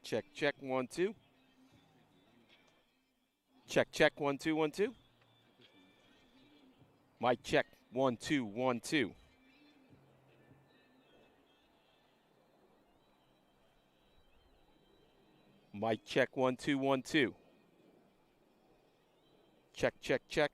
Check, check, 1 2. Check, check, 1 2 1 2. Mic check, 1 2 1 2. Mic check, 1 2 1 2. Check, check, check.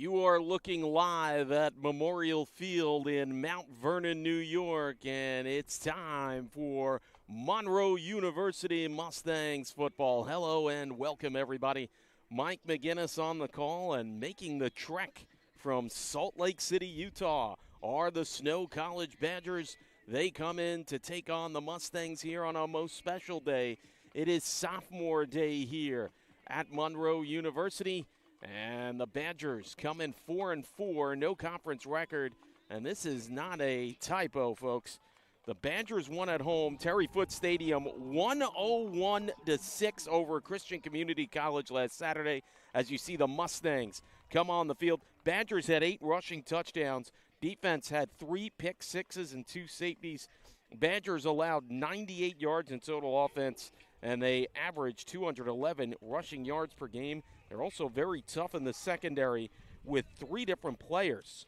You are looking live at Memorial Field in Mount Vernon, New York, and it's time for Monroe University Mustangs football. Hello and welcome, everybody. Mike McGinnis on the call, and making the trek from Salt Lake City, Utah, are the Snow College Badgers. They come in to take on the Mustangs here on a most special day. It is sophomore day here at Monroe University. And the Badgers come in 4-4, no conference record. And this is not a typo, folks. The Badgers won at home, Terry Foote Stadium, 101-6 over Christian Community College last Saturday. As you see the Mustangs come on the field. Badgers had 8 rushing touchdowns. Defense had 3 pick sixes and 2 safeties. Badgers allowed 98 yards in total offense, and they averaged 211 rushing yards per game. They're also very tough in the secondary with 3 different players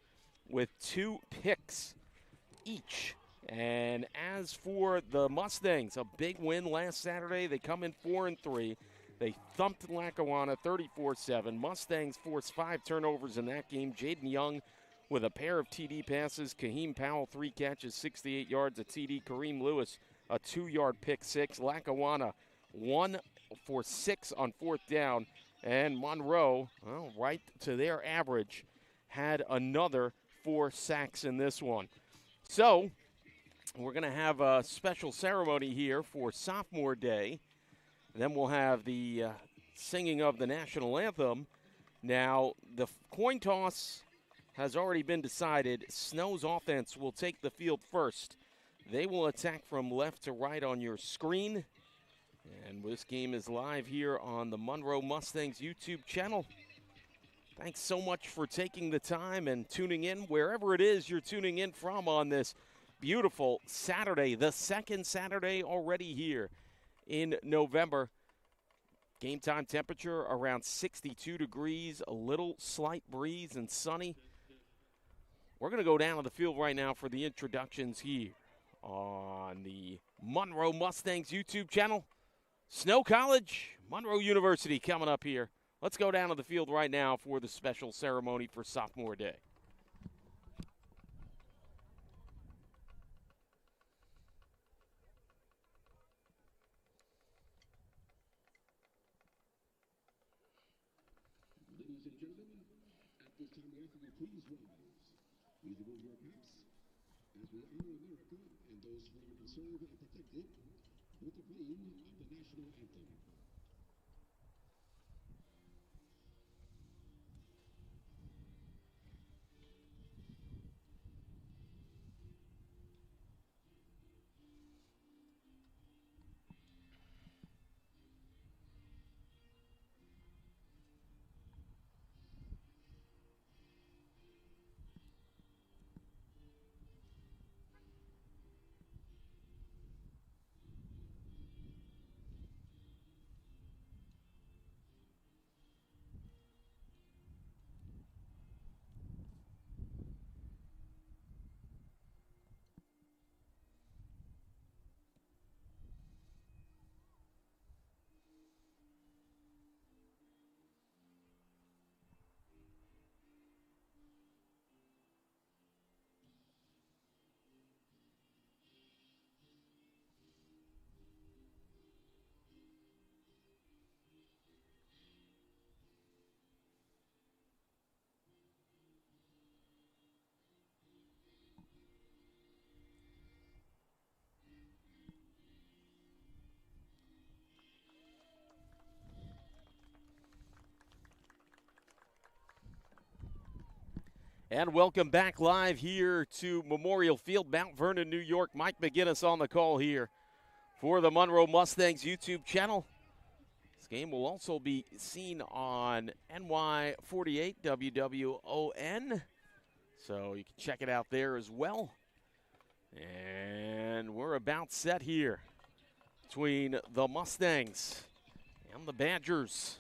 with 2 picks each. And as for the Mustangs, a big win last Saturday. They come in 4-3. They thumped Lackawanna 34-7. Mustangs forced 5 turnovers in that game. Jaden Young with a pair of TD passes. Kaheem Powell, 3 catches, 68 yards, a TD. Kareem Lewis, a 2-yard pick six. Lackawanna, 1 for 6 on 4th down. And Monroe, well, right to their average, had another 4 sacks in this one. So we're going to have a special ceremony here for sophomore day. Then we'll have the singing of the national anthem. Now, the coin toss has already been decided. Snow's offense will take the field first. They will attack from left to right on your screen. And this game is live here on the Monroe Mustangs YouTube channel. Thanks so much for taking the time and tuning in wherever it is you're tuning in from on this beautiful Saturday, the second Saturday already here in November. Game time temperature around 62 degrees, a little slight breeze and sunny. We're going to go down to the field right now for the introductions here on the Monroe Mustangs YouTube channel. Snow College, Monroe University coming up here. Let's go down to the field right now for the special ceremony for sophomore day. Ladies and gentlemen, at this time we ask that you please rise. Please remove your caps as we honor America and those who are conserved and protected with the playing of the national anthem. And welcome back live here to Memorial Field, Mount Vernon, New York. Mike McGinnis on the call here for the Monroe Mustangs YouTube channel. This game will also be seen on NY48 WWON, so you can check it out there as well. And we're about set here between the Mustangs and the Badgers.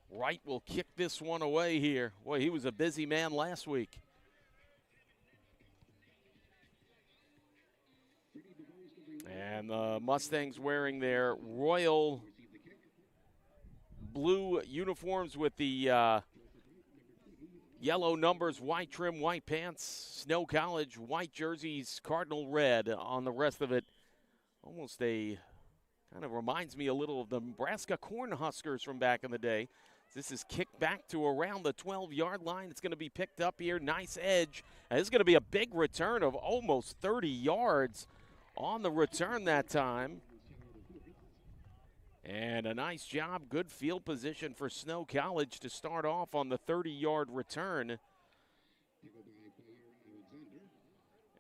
Wright will kick this one away here. Boy, he was a busy man last week. And the Mustangs wearing their royal blue uniforms with the yellow numbers, white trim, white pants, Snow College, white jerseys, cardinal red on the rest of it. Almost kind of reminds me a little of the Nebraska Cornhuskers from back in the day. This is kicked back to around the 12-yard line. It's going to be picked up here. Nice edge. And this is going to be a big return of almost 30 yards on the return that time. And a nice job, good field position for Snow College to start off on the 30-yard return.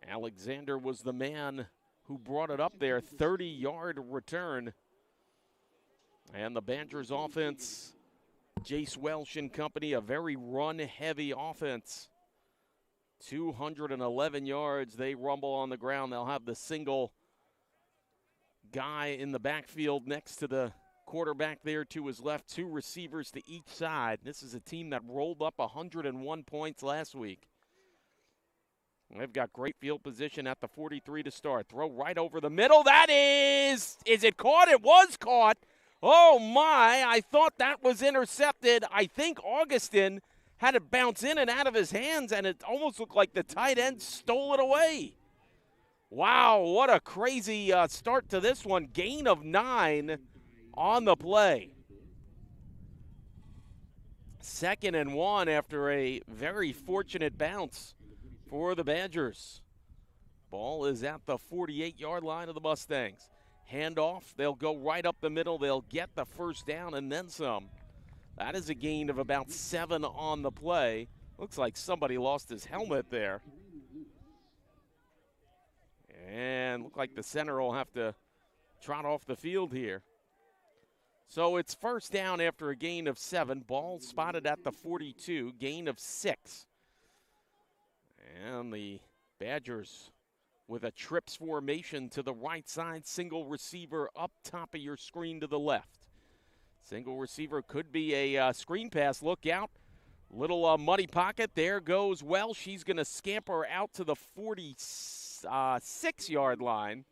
Alexander was the man who brought it up there, 30-yard return. And the Badgers offense, Jace Welsh and company, a very run-heavy offense. 211 yards, they rumble on the ground. They'll have the single guy in the backfield next to the quarterback there to his left, 2 receivers to each side. This is a team that rolled up 101 points last week. They've got great field position at the 43 to start. Throw right over the middle. That is it caught? It was caught. Oh my, I thought that was intercepted. I think Augustin had it bounce in and out of his hands, and it almost looked like the tight end stole it away. Wow, what a crazy start to this one. Gain of 9 on the play. 2nd and 1 after a very fortunate bounce for the Badgers. Ball is at the 48-yard line of the Mustangs. Handoff, they'll go right up the middle. They'll get the first down and then some. That is a gain of about 7 on the play. Looks like somebody lost his helmet there. And look like the center will have to trot off the field here. So it's first down after a gain of 7. Ball spotted at the 42, gain of 6. And the Badgers with a trips formation to the right side, single receiver up top of your screen to the left. Single receiver could be a screen pass. Look out. Little muddy pocket. There goes Welsh. She's going to scamper out to the 46-yard line.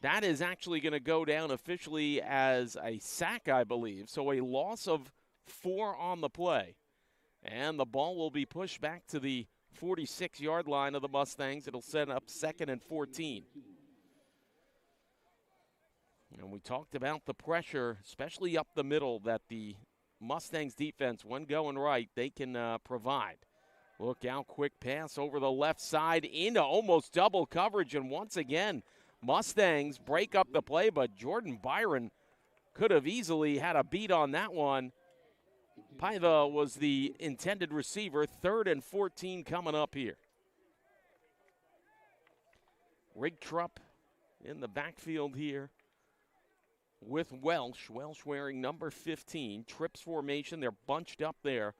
That is actually going to go down officially as a sack, I believe. So a loss of 4 on the play. And the ball will be pushed back to the 46-yard line of the Mustangs. It'll set up 2nd and 14. And we talked about the pressure, especially up the middle, that the Mustangs defense, when going right, they can provide. Look out, quick pass over the left side into almost double coverage. And once again, Mustangs break up the play, but Jordan Byron could have easily had a beat on that one. Paiva was the intended receiver. 3rd and 14 coming up here. Rigtrup in the backfield here with Welsh. Welsh wearing number 15. Trips formation. They're bunched up there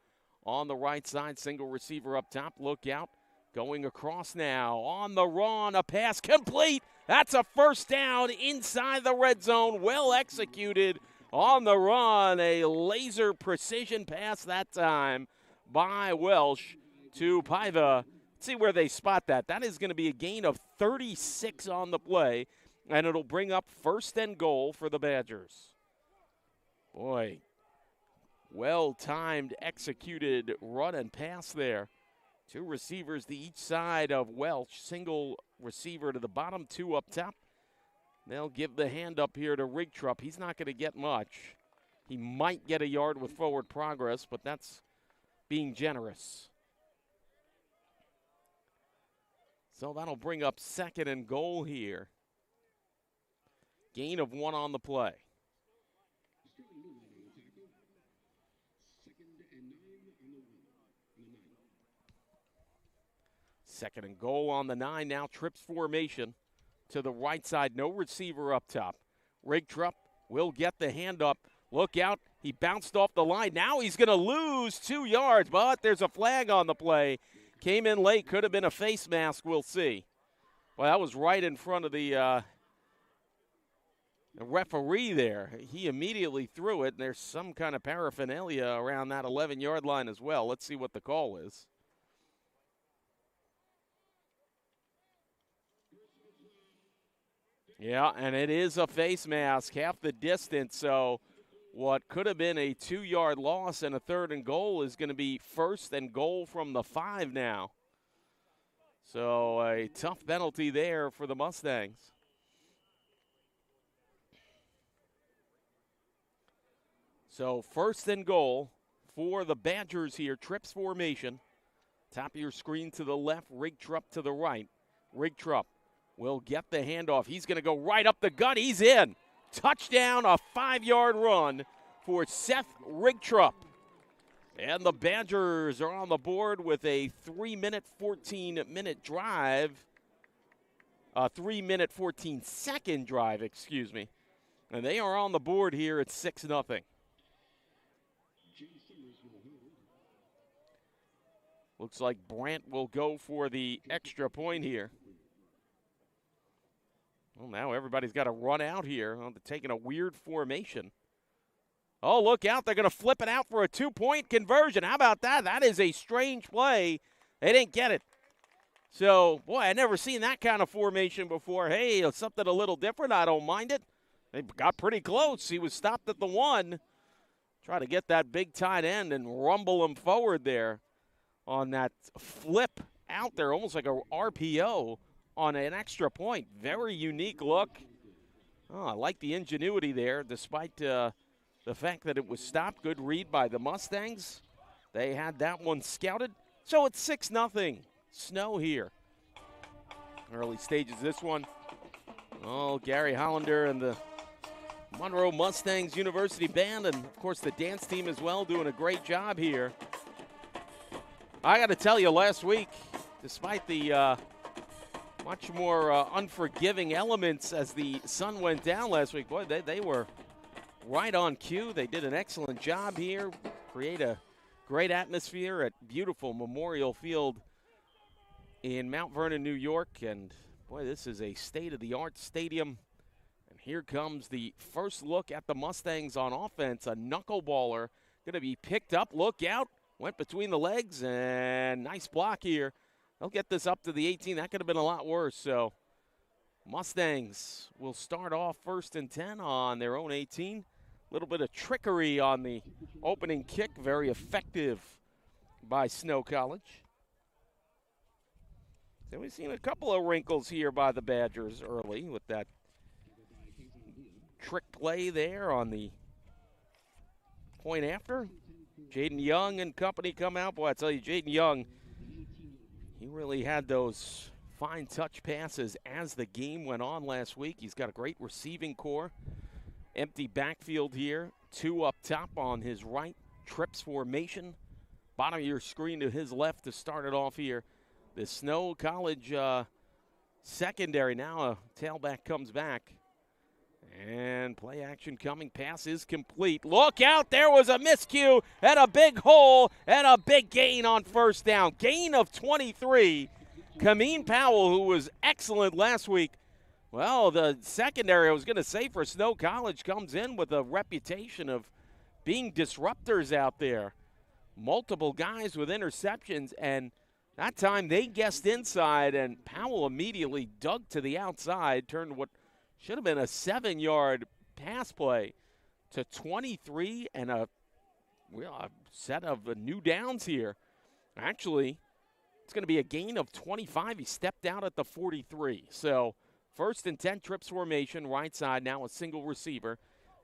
on the right side. Single receiver up top. Look out. Going across now. On the run. A pass complete. That's a first down inside the red zone. Well executed. On the run, a laser precision pass that time by Welsh to Paiva. Let's see where they spot that. That is going to be a gain of 36 on the play, and it'll bring up 1st and goal for the Badgers. Boy, well-timed, executed run and pass there. 2 receivers to each side of Welsh. Single receiver to the bottom, 2 up top. They'll give the hand up here to Rigtrup. He's not going to get much. He might get a yard with forward progress, but that's being generous. So that'll bring up 2nd and goal here. Gain of 1 on the play. 2nd and goal on the 9. Now trips formation to the right side. No receiver up top. Rigtrup will get the hand up. Look out. He bounced off the line. Now he's going to lose 2 yards, but there's a flag on the play. Came in late. Could have been a face mask. We'll see. Well, that was right in front of the referee there. He immediately threw it, and there's some kind of paraphernalia around that 11-yard line as well. Let's see what the call is. Yeah, and it is a face mask, half the distance. So what could have been a 2-yard loss and a 3rd and goal is going to be 1st and goal from the 5 now. So a tough penalty there for the Mustangs. So 1st and goal for the Badgers here. Trips formation. Top of your screen to the left, Rigtrup to the right. Rigtrup will get the handoff. He's going to go right up the gut. He's in. Touchdown, a 5-yard run for Seth Rigtrup. And the Badgers are on the board with a 3-minute, 14-minute drive. A 3-minute, 14-second drive, excuse me. And they are on the board here at 6-0. Looks like Brandt will go for the extra point here. Well, now everybody's got to run out here. They're taking a weird formation. Oh, look out. They're going to flip it out for a 2-point conversion. How about that? That is a strange play. They didn't get it. So, boy, I've never seen that kind of formation before. Hey, it's something a little different. I don't mind it. They got pretty close. He was stopped at the 1. Try to get that big tight end and rumble him forward there on that flip out there, almost like a RPO on an extra point. Very unique look. Oh, I like the ingenuity there, despite the fact that it was stopped. Good read by the Mustangs. They had that one scouted. So it's 6-0. Snow here. Early stages this one. Oh, Gary Hollander and the Monroe Mustangs University Band, and, of course, the dance team as well, doing a great job here. I got to tell you, last week, despite the much more unforgiving elements as the sun went down last week, boy, they were right on cue. They did an excellent job here, create a great atmosphere at beautiful Memorial Field in Mount Vernon, New York. And, boy, this is a state-of-the-art stadium. And here comes the first look at the Mustangs on offense. A knuckleballer going to be picked up. Look out. Went between the legs, and nice block here. They'll get this up to the 18. That could have been a lot worse. So Mustangs will start off 1st and 10 on their own 18. A little bit of trickery on the opening kick. Very effective by Snow College. So we've seen a couple of wrinkles here by the Badgers early with that trick play there on the point after. Jaden Young and company come out. Boy, I tell you, Jaden Young, he really had those fine touch passes as the game went on last week. He's got a great receiving core. Empty backfield here. 2 up top on his right. Trips formation. Bottom of your screen to his left to start it off here. The Snow College secondary. Now a tailback comes back. And play action coming. Pass is complete. Look out. There was a miscue and a big hole and a big gain on 1st down. Gain of 23. Kameen Powell, who was excellent last week. Well, the secondary, I was going to say, for Snow College comes in with a reputation of being disruptors out there. Multiple guys with interceptions, and that time they guessed inside, and Powell immediately dug to the outside, turned what should have been a 7-yard pass play to 23 and a set of new downs here. Actually, it's going to be a gain of 25. He stepped out at the 43. So 1st and 10, trips formation, right side, now a single receiver.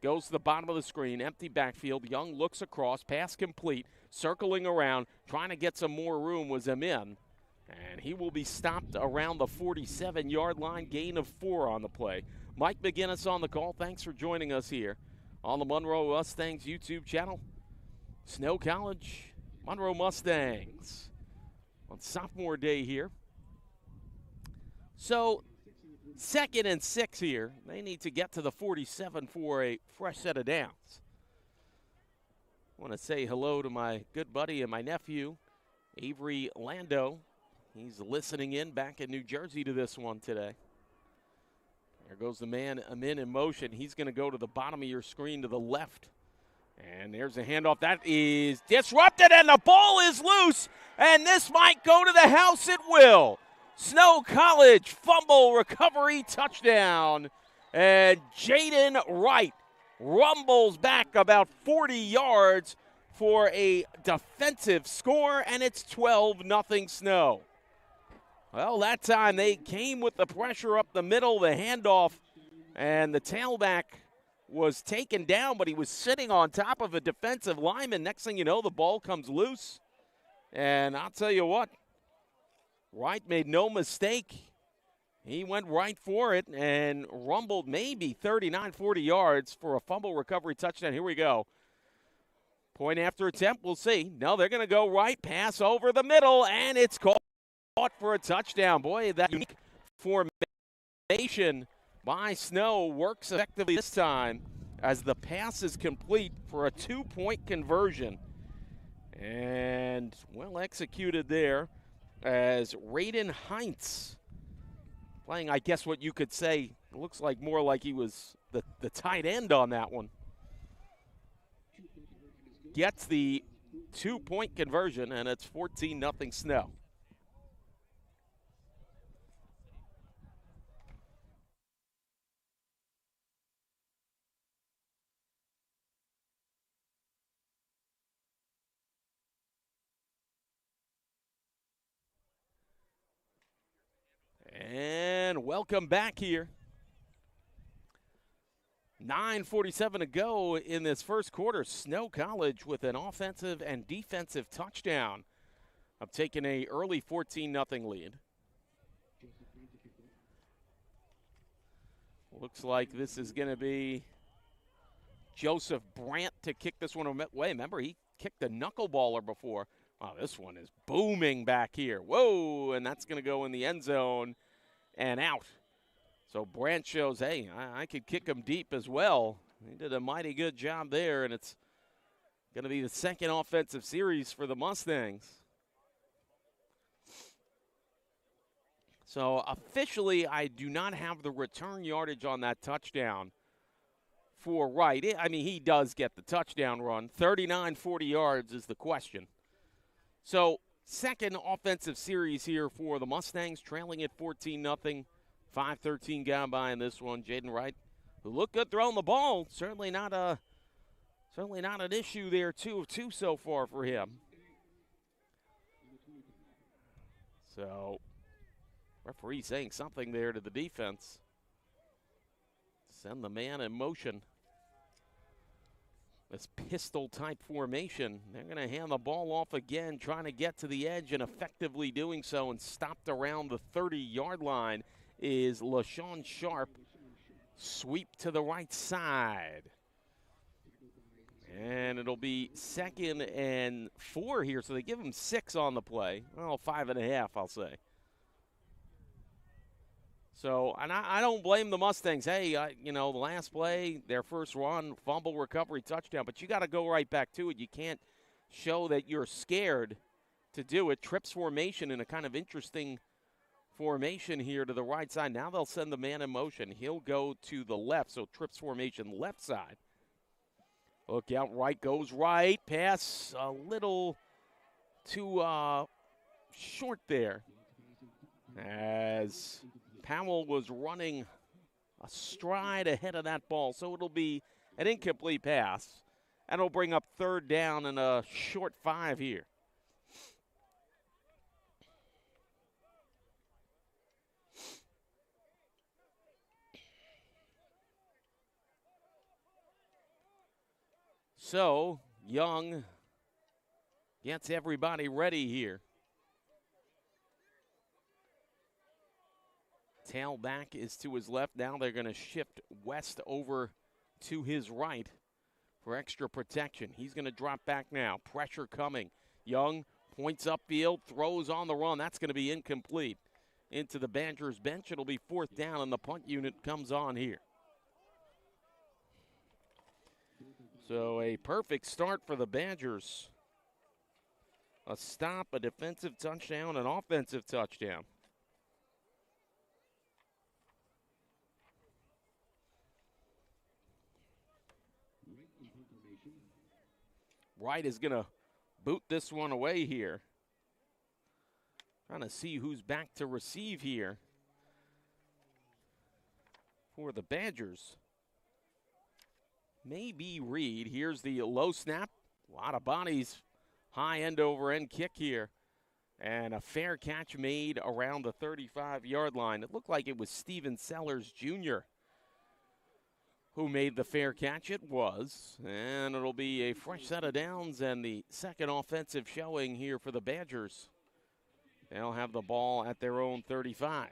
Goes to the bottom of the screen, empty backfield. Young looks across, pass complete, circling around, trying to get some more room was Amin. And he will be stopped around the 47-yard line, gain of 4 on the play. Mike McGinnis on the call. Thanks for joining us here on the Monroe Mustangs YouTube channel. Snow College, Monroe Mustangs on sophomore day here. So 2nd and 6 here. They need to get to the 47 for a fresh set of downs. I want to say hello to my good buddy and my nephew, Avery Lando. He's listening in back in New Jersey to this one today. There goes the man Amin in motion. He's going to go to the bottom of your screen to the left. And there's a handoff. That is disrupted, and the ball is loose. And this might go to the house. It will. Snow College fumble recovery touchdown. And Jaden Wright rumbles back about 40 yards for a defensive score, and it's 12-0 Snow. Well, that time they came with the pressure up the middle, the handoff, and the tailback was taken down, but he was sitting on top of a defensive lineman. Next thing you know, the ball comes loose. And I'll tell you what, Wright made no mistake. He went right for it and rumbled maybe 39, 40 yards for a fumble recovery touchdown. Here we go. Point after attempt, we'll see. No, they're going to go right, pass over the middle, and it's caught for a touchdown. Boy, that unique formation by Snow works effectively this time as the pass is complete for a 2-point conversion. And well executed there as Raiden Heinz playing, I guess what you could say, looks like more like he was the tight end on that one. Gets the 2-point conversion, and it's 14-0 Snow. And welcome back here. 9:47 to go in this first quarter. Snow College with an offensive and defensive touchdown of taking a early 14-0 lead. Looks like this is going to be Joseph Brandt to kick this one away. Remember, he kicked a knuckleballer before. Wow, this one is booming back here. Whoa, and that's going to go in the end zone and out. So Brandt shows, hey, I could kick him deep as well. He did a mighty good job there, and it's going to be the second offensive series for the Mustangs. So officially, I do not have the return yardage on that touchdown for Wright. I mean, he does get the touchdown run. 39, 40 yards is the question. So second offensive series here for the Mustangs, trailing at 14-0. 5-13 gone by in this one. Jaden Wright, who looked good throwing the ball. Certainly not an issue there. 2 of 2 so far for him. So referee saying something there to the defense. Send the man in motion. This pistol-type formation. They're going to hand the ball off again, trying to get to the edge and effectively doing so, and stopped around the 30-yard line is LaShawn Sharp. Sweep to the right side. And it'll be 2nd and 4 here, so they give him 6 on the play. Well, 5.5, I'll say. So, and I don't blame the Mustangs. Hey, the last play, their first run, fumble recovery, touchdown. But you got to go right back to it. You can't show that you're scared to do it. Trips formation in a kind of interesting formation here to the right side. Now they'll send the man in motion. He'll go to the left, so trips formation left side. Look out, right goes right. Pass a little too short there as Powell was running a stride ahead of that ball, so it'll be an incomplete pass. And it'll bring up 3rd down and a short 5 here. So Young gets everybody ready here. Tailback is to his left. Now they're going to shift West over to his right for extra protection. He's going to drop back now. Pressure coming. Young points upfield, throws on the run. That's going to be incomplete. Into the Badgers bench. It'll be 4th down, and the punt unit comes on here. So a perfect start for the Badgers. A stop, a defensive touchdown, an offensive touchdown. Wright is going to boot this one away here. Trying to see who's back to receive here for the Badgers. may be Reed. Here's the low snap. A lot of bodies. High end over end kick here. And a fair catch made around the 35-yard line. It looked like it was Steven Sellers Jr. who made the fair catch. It was. And it'll be a fresh set of downs and the second offensive showing here for the Badgers. They'll have the ball at their own 35.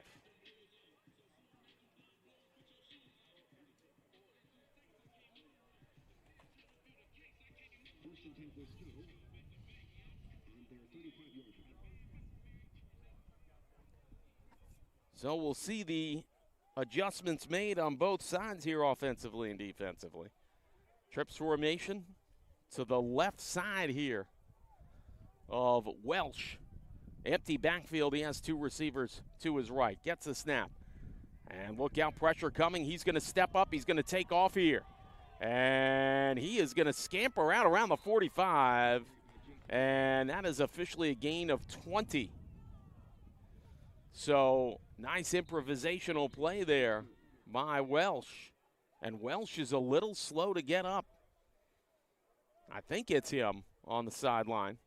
So we'll see the adjustments made on both sides here offensively and defensively. Trips formation to the left side here of Welsh. Empty backfield. He has two receivers to his right. Gets the snap. And look out, pressure coming. He's going to step up. He's going to take off here. And he is going to scamper out around the 45. And that is officially a gain of 20. So nice improvisational play there by Welsh. And Welsh is a little slow to get up. I think it's him on the sideline.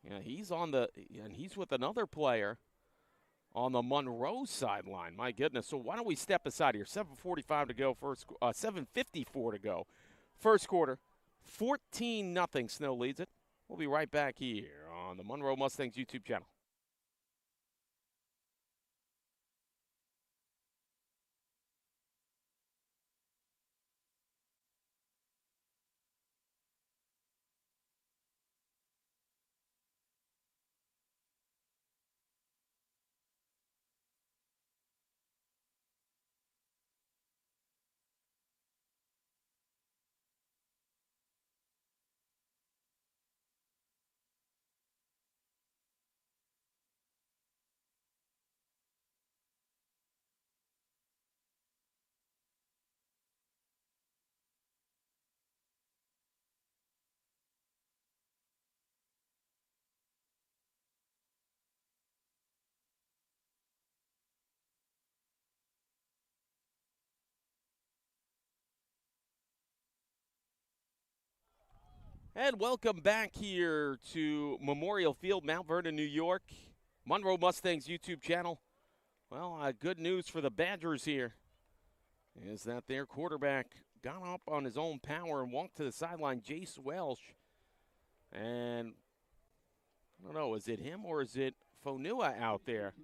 Yeah, he's with another player on the Monroe sideline. My goodness. So why don't we step aside here? 7:45 to go. 7:54 to go. First quarter. 14-0. Snow leads it. We'll be right back here on the Monroe Mustangs YouTube channel. And welcome back here to Memorial Field, Mount Vernon, New York. Monroe Mustangs YouTube channel. Well, good news for the Badgers here is that their quarterback got up on his own power and walked to the sideline, Jace Welsh. And I don't know, is it him or is it Fonua out there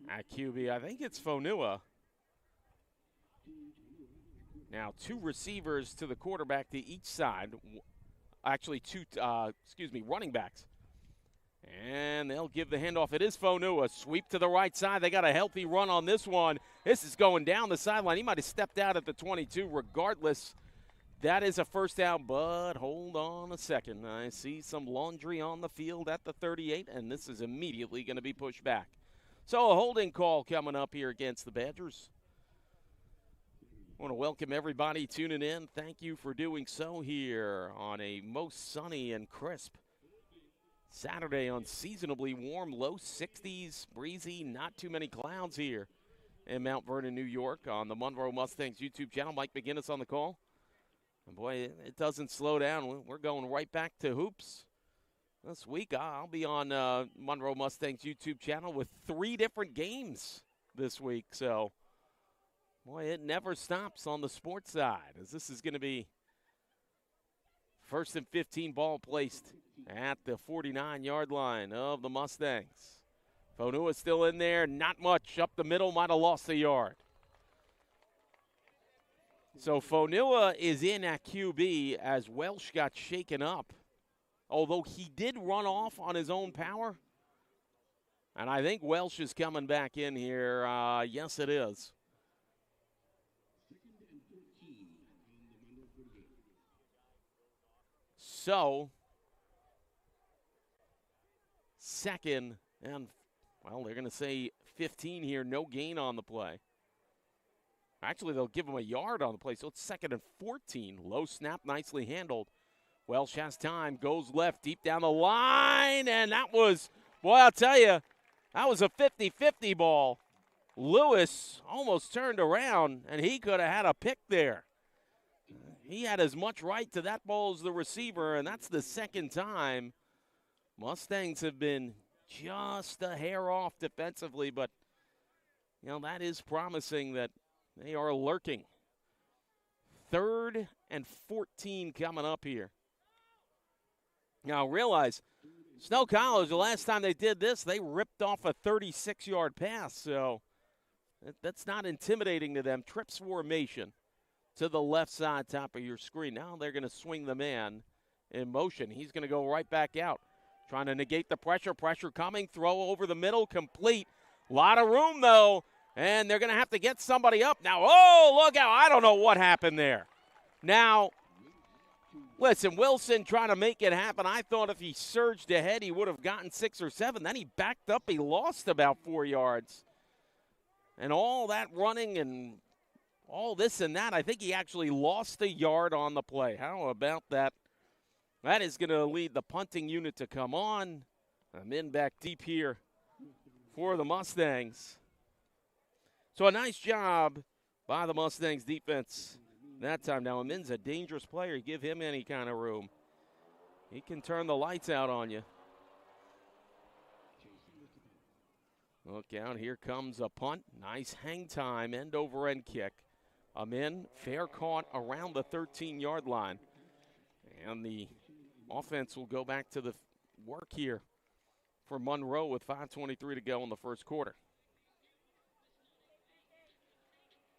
at QB? I think it's Fonua. Now, two receivers to the quarterback to each side. Actually, running backs. And they'll give the handoff. It is Fonua. Sweep to the right side. They got a healthy run on this one. This is going down the sideline. He might have stepped out at the 22. Regardless, that is a first down. But hold on a second. I see some laundry on the field at the 38, and this is immediately going to be pushed back. So a holding call coming up here against the Badgers. I want to welcome everybody tuning in. Thank you for doing so here on a most sunny and crisp Saturday, unseasonably warm, low 60s, breezy, not too many clouds here in Mount Vernon, New York on the Monroe Mustangs YouTube channel. Mike McGinnis on the call. And boy, it doesn't slow down. We're going right back to hoops. This week, I'll be on Monroe Mustangs YouTube channel with 3 different games this week. So, boy, it never stops on the sports side, as this is going to be first and 15, ball placed at the 49-yard line of the Mustangs. Fonua still in there, not much. Up the middle, might have lost a yard. So Fonua is in at QB as Welsh got shaken up. Although he did run off on his own power. And I think Welsh is coming back in here. Yes, it is. So, second and, well, they're going to say 15 here. No gain on the play. Actually, they'll give him a yard on the play. So it's second and 14. Low snap, nicely handled. Welsh has time, goes left, deep down the line. And that was, boy, I'll tell you, that was a 50-50 ball. Lewis almost turned around, and he could have had a pick there. He had as much right to that ball as the receiver, and that's the second time. Mustangs have been just a hair off defensively, but, that is promising that they are lurking. 3rd and 14 coming up here. Now, realize, Snow College, the last time they did this, they ripped off a 36-yard pass, so that's not intimidating to them. Trips formation to the left side top of your screen. Now they're going to swing the man in motion. He's going to go right back out, trying to negate the pressure. Pressure coming, throw over the middle, complete. A lot of room, though, and they're going to have to get somebody up. Now, look out. I don't know what happened there. Now, listen, Wilson trying to make it happen. I thought if he surged ahead, he would have gotten 6 or 7. Then he backed up. He lost about 4 yards. And all that running and all this and that, I think he actually lost a yard on the play. How about that? That is going to lead the punting unit to come on. I'm in back deep here for the Mustangs. So a nice job by the Mustangs defense that time. Now, Amin's a dangerous player. Give him any kind of room. He can turn the lights out on you. Look out, here comes a punt. Nice hang time, end over end kick. Amin, fair caught around the 13-yard line. And the offense will go back to the work here for Monroe with 5:23 to go in the first quarter.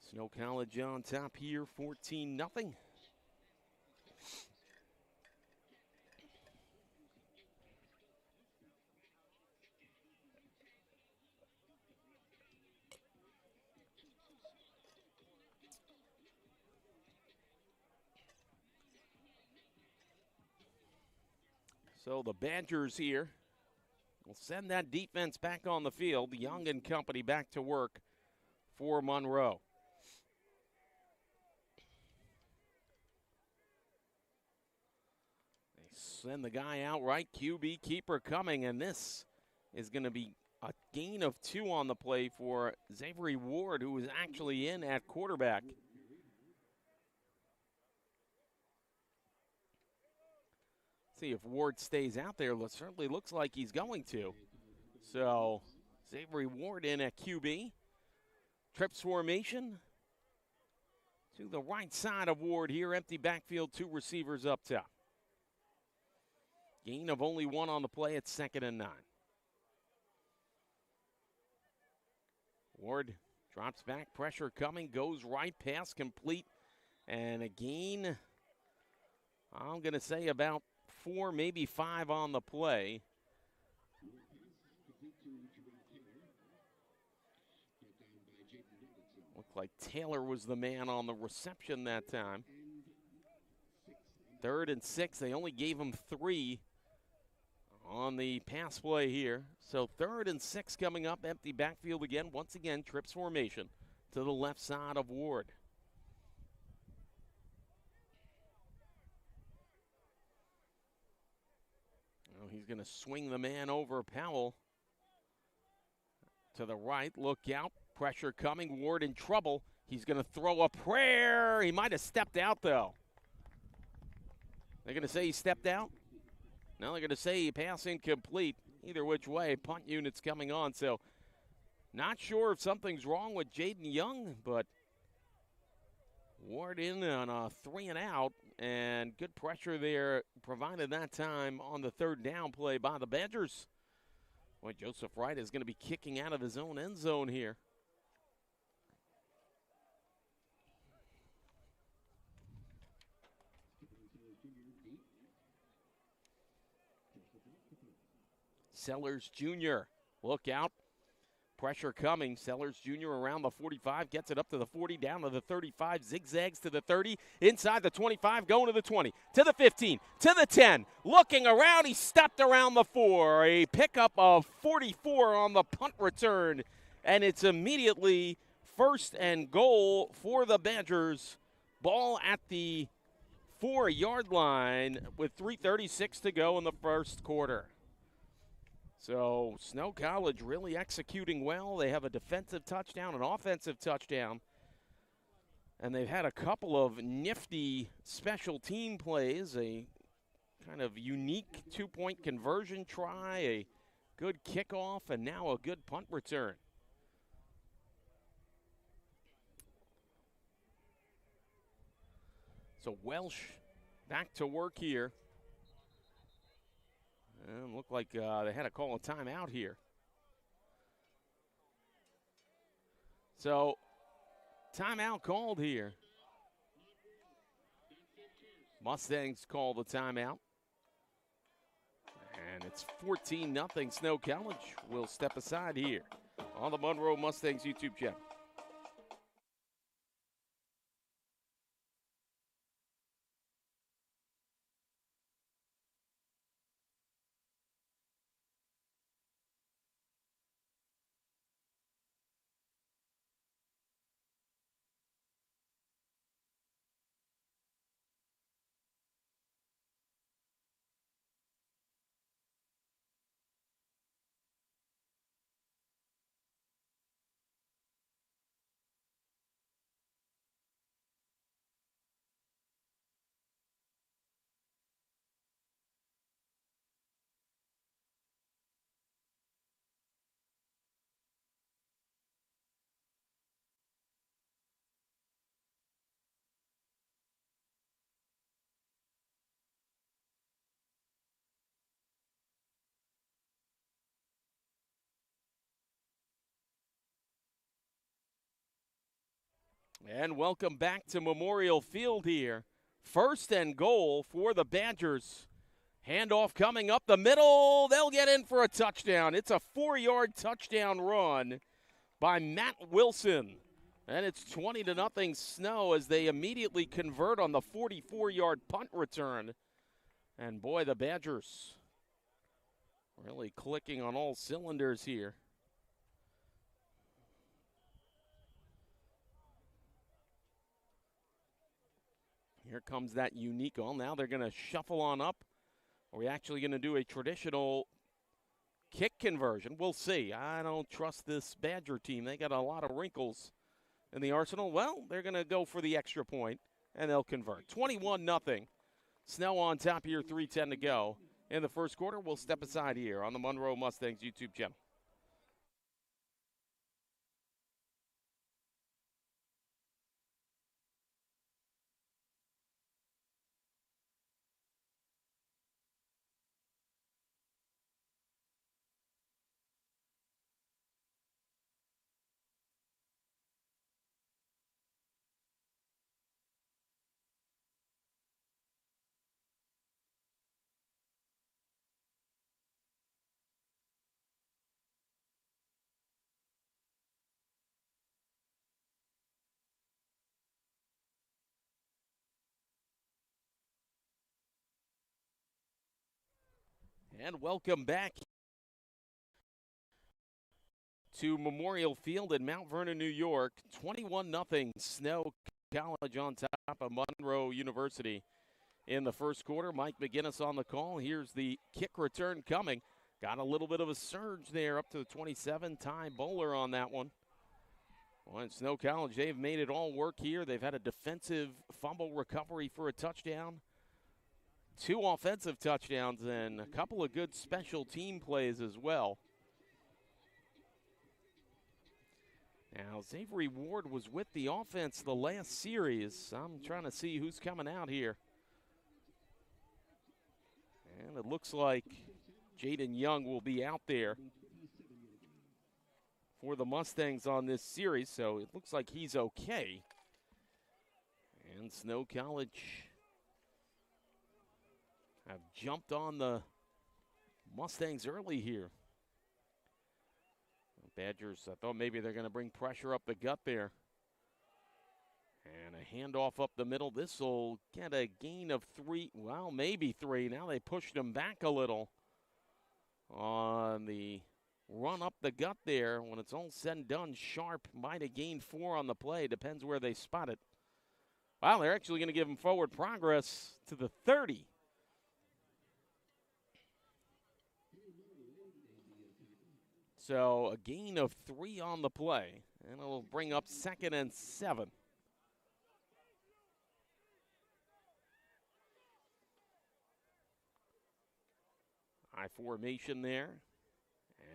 Snow College on top here, 14-0. So the Badgers here will send that defense back on the field. Young and company back to work for Monroe. They send the guy out right, QB keeper coming, and this is going to be a gain of 2 on the play for Xavier Ward, who was actually in at quarterback. See if Ward stays out there. It certainly looks like he's going to. So Xavier Ward in at QB. Trips formation to the right side of Ward here. Empty backfield, 2 receivers up top. Gain of only 1 on the play at 2nd and 9. Ward drops back, pressure coming, goes right, pass complete. And a gain, I'm going to say about 4, maybe 5 on the play. Looked like Taylor was the man on the reception that time. 3rd and 6, they only gave him 3 on the pass play here. So 3rd and 6 coming up, empty backfield again. Once again, trips formation to the left side of Ward. He's going to swing the man over Powell to the right. Look out. Pressure coming. Ward in trouble. He's going to throw a prayer. He might have stepped out, though. They're going to say he stepped out? No, they're going to say he passed incomplete. Either which way, punt unit's coming on. So not sure if something's wrong with Jaden Young, but Ward in on a 3 and out. And good pressure there provided that time on the 3rd down play by the Badgers. Boy, Joseph Wright is going to be kicking out of his own end zone here. Sellers Jr., look out. Pressure coming. Sellers Jr. around the 45, gets it up to the 40, down to the 35, zigzags to the 30, inside the 25, going to the 20, to the 15, to the 10. Looking around, he stepped around the 4. A pickup of 44 on the punt return, and it's immediately 1st and goal for the Badgers. Ball at the 4-yard line with 3:36 to go in the first quarter. So Snow College really executing well. They have a defensive touchdown, an offensive touchdown, and they've had a couple of nifty special team plays, a kind of unique two-point conversion try, a good kickoff, and now a good punt return. So Welsh back to work here. And looked like they had to call a timeout here. So timeout called here. Mustangs call the timeout. And it's 14-0. Snow College will step aside here on the Monroe Mustangs YouTube channel. And welcome back to Memorial Field here. First and goal for the Badgers. Handoff coming up the middle. They'll get in for a touchdown. It's a 4-yard touchdown run by Matt Wilson. And it's 20-0 Snow as they immediately convert on the 44-yard punt return. And boy, the Badgers really clicking on all cylinders here. Here comes that unique on. Now they're going to shuffle on up. Are we actually going to do a traditional kick conversion? We'll see. I don't trust this Badger team. They got a lot of wrinkles in the arsenal. Well, they're going to go for the extra point, and they'll convert. 21-0. Snow on top here, 3:10 to go. In the first quarter, we'll step aside here on the Monroe Mustangs YouTube channel. And welcome back to Memorial Field in Mount Vernon, New York. 21-0 Snow College on top of Monroe University in the first quarter. Mike McGinnis on the call. Here's the kick return coming. Got a little bit of a surge there up to the 27. Ty Bowler on that one. Well, in Snow College, they've made it all work here. They've had a defensive fumble recovery for a touchdown, 2 offensive touchdowns, and a couple of good special team plays as well. Now, Xavier Ward was with the offense the last series. I'm trying to see who's coming out here. And it looks like Jaden Young will be out there for the Mustangs on this series, so it looks like he's okay. And Snow College have jumped on the Mustangs early here. Badgers, I thought maybe they're going to bring pressure up the gut there. And a handoff up the middle. This will get a gain of 3, well, maybe 3. Now they pushed them back a little on the run up the gut there. When it's all said and done, Sharp might have gained 4 on the play. Depends where they spot it. Wow, they're actually going to give him forward progress to the 30. So a gain of 3 on the play, and it'll bring up 2nd and 7. High formation there.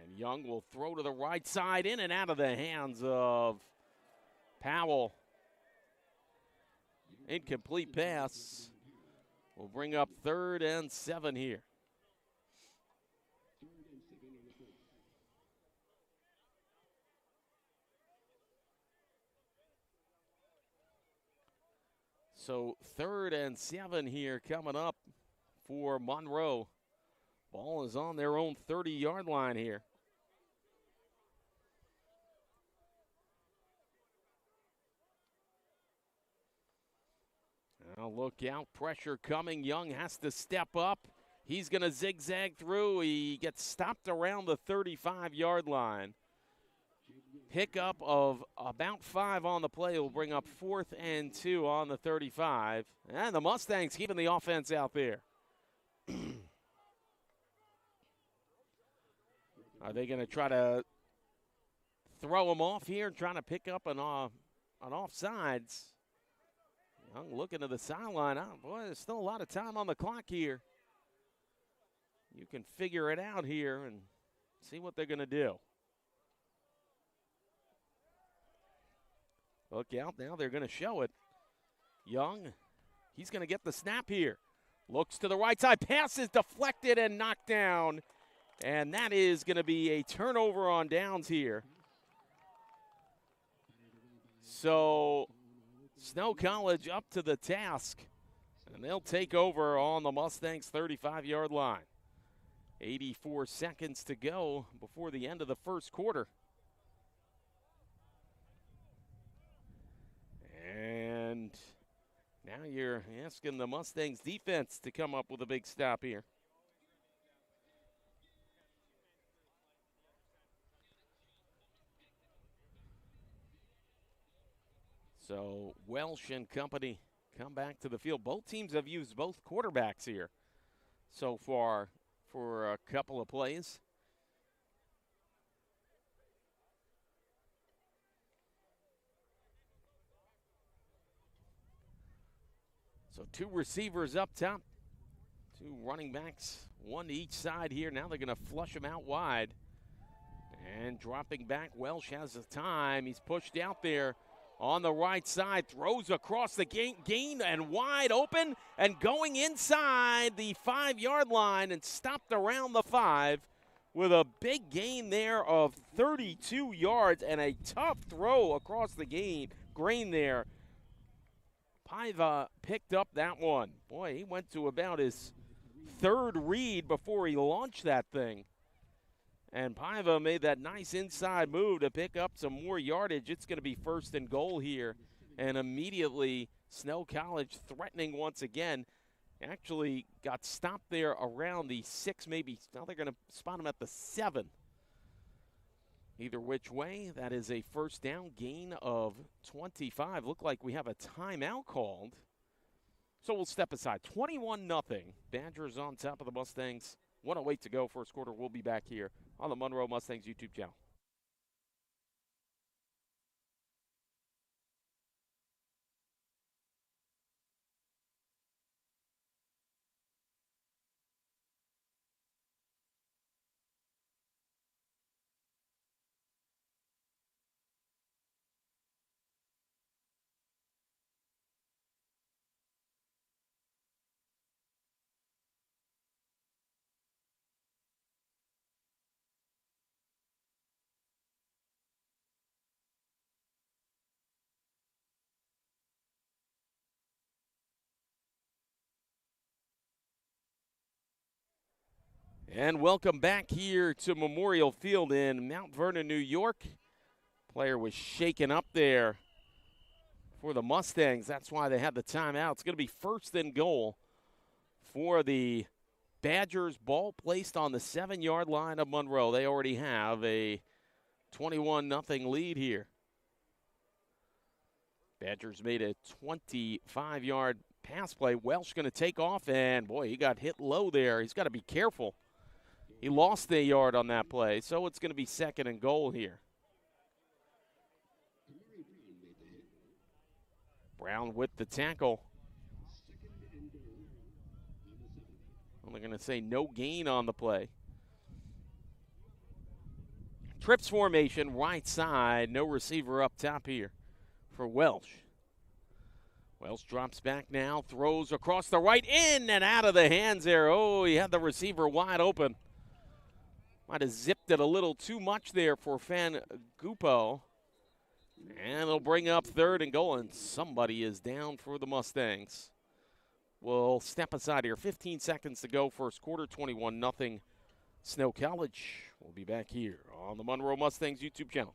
And Young will throw to the right side, in and out of the hands of Powell. Incomplete pass will bring up 3rd and 7 here. So 3rd and 7 here coming up for Monroe. Ball is on their own 30-yard line here. Now look out, pressure coming. Young has to step up. He's going to zigzag through. He gets stopped around the 35-yard line. Pickup of about 5 on the play will bring up 4th and 2 on the 35. And the Mustangs keeping the offense out there. Are they going to try to throw him off here, trying to pick up an offsides? Young looking to the sideline. Oh, boy, there's still a lot of time on the clock here. You can figure it out here and see what they're going to do. Look out now, they're going to show it. Young, he's going to get the snap here. Looks to the right side, pass is deflected and knocked down. And that is going to be a turnover on downs here. So Snow College up to the task, and they'll take over on the Mustangs' 35-yard line. 84 seconds to go before the end of the first quarter. And now you're asking the Mustangs defense to come up with a big stop here. So Welsh and company come back to the field. Both teams have used both quarterbacks here so far for a couple of plays. So 2 receivers up top, 2 running backs, 1 to each side here. Now they're going to flush them out wide. And dropping back, Welsh has the time. He's pushed out there on the right side, throws across the gain and wide open and going inside the 5-yard line and stopped around the 5 with a big gain there of 32 yards and a tough throw across the grain there. Paiva picked up that one. Boy, he went to about his 3rd read before he launched that thing. And Paiva made that nice inside move to pick up some more yardage. It's going to be 1st and goal here. And immediately, Snow College threatening once again. Actually got stopped there around the 6, maybe. Now they're going to spot him at the 7. Either which way, that is a 1st down, gain of 25. Look like we have a timeout called. So we'll step aside. 21-0. Badgers on top of the Mustangs. 1:08 to go, first quarter. We'll be back here on the Monroe Mustangs YouTube channel. And welcome back here to Memorial Field in Mount Vernon, New York. Player was shaken up there for the Mustangs. That's why they had the timeout. It's going to be 1st and goal for the Badgers. Ball placed on the 7-yard line of Monroe. They already have a 21-0 lead here. Badgers made a 25-yard pass play. Welsh going to take off, and boy, he got hit low there. He's got to be careful. He lost a yard on that play, so it's going to be 2nd and goal here. Brown with the tackle. Well, they're going to say no gain on the play. Trips formation, right side, no receiver up top here for Welsh. Welsh drops back now, throws across the right, in and out of the hands there. Oh, he had the receiver wide open. Might have zipped it a little too much there for Fan Gupo. And they'll bring up 3rd and goal, and somebody is down for the Mustangs. We'll step aside here. 15 seconds to go, first quarter, 21-0 Snow College. We'll be back here on the Monroe Mustangs YouTube channel.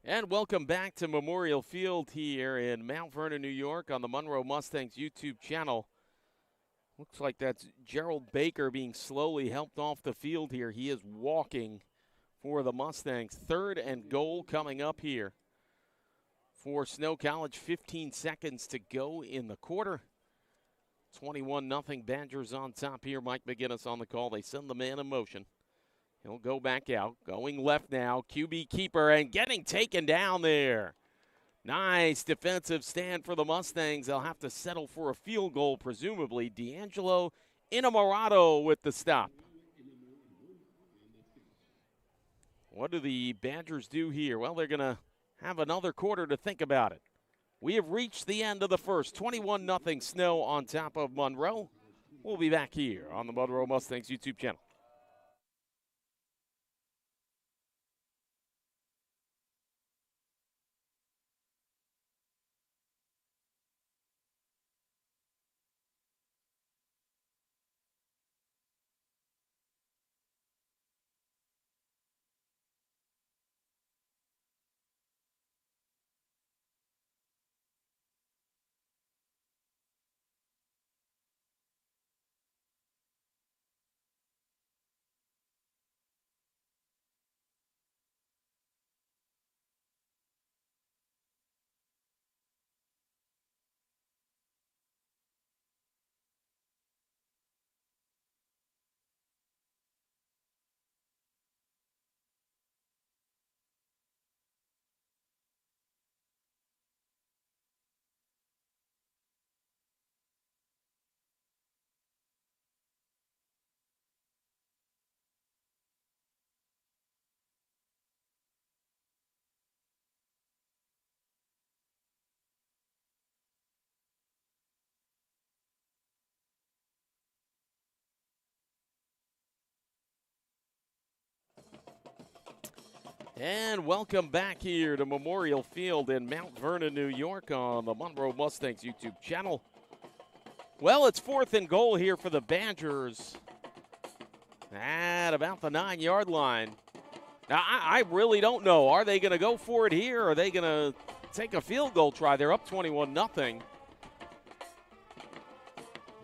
And welcome back to Memorial Field here in Mount Vernon, New York on the Monroe Mustangs YouTube channel. Looks like that's Gerald Baker being slowly helped off the field here. He is walking for the Mustangs. 3rd and goal coming up here for Snow College. 15 seconds to go in the quarter. 21-0 Badgers on top here. Mike McGinnis on the call. They send the man in motion. He'll go back out. Going left now. QB keeper and getting taken down there. Nice defensive stand for the Mustangs. They'll have to settle for a field goal, presumably. D'Angelo Inamorado with the stop. What do the Badgers do here? Well, they're going to have another quarter to think about it. We have reached the end of the first. 21-0 Snow on top of Monroe. We'll be back here on the Monroe Mustangs YouTube channel. And welcome back here to Memorial Field in Mount Vernon, New York on the Monroe Mustangs YouTube channel. Well, it's 4th and goal here for the Badgers at about the 9-yard line. I really don't know. Are they going to go for it here? Or are they going to take a field goal try? They're up 21-0.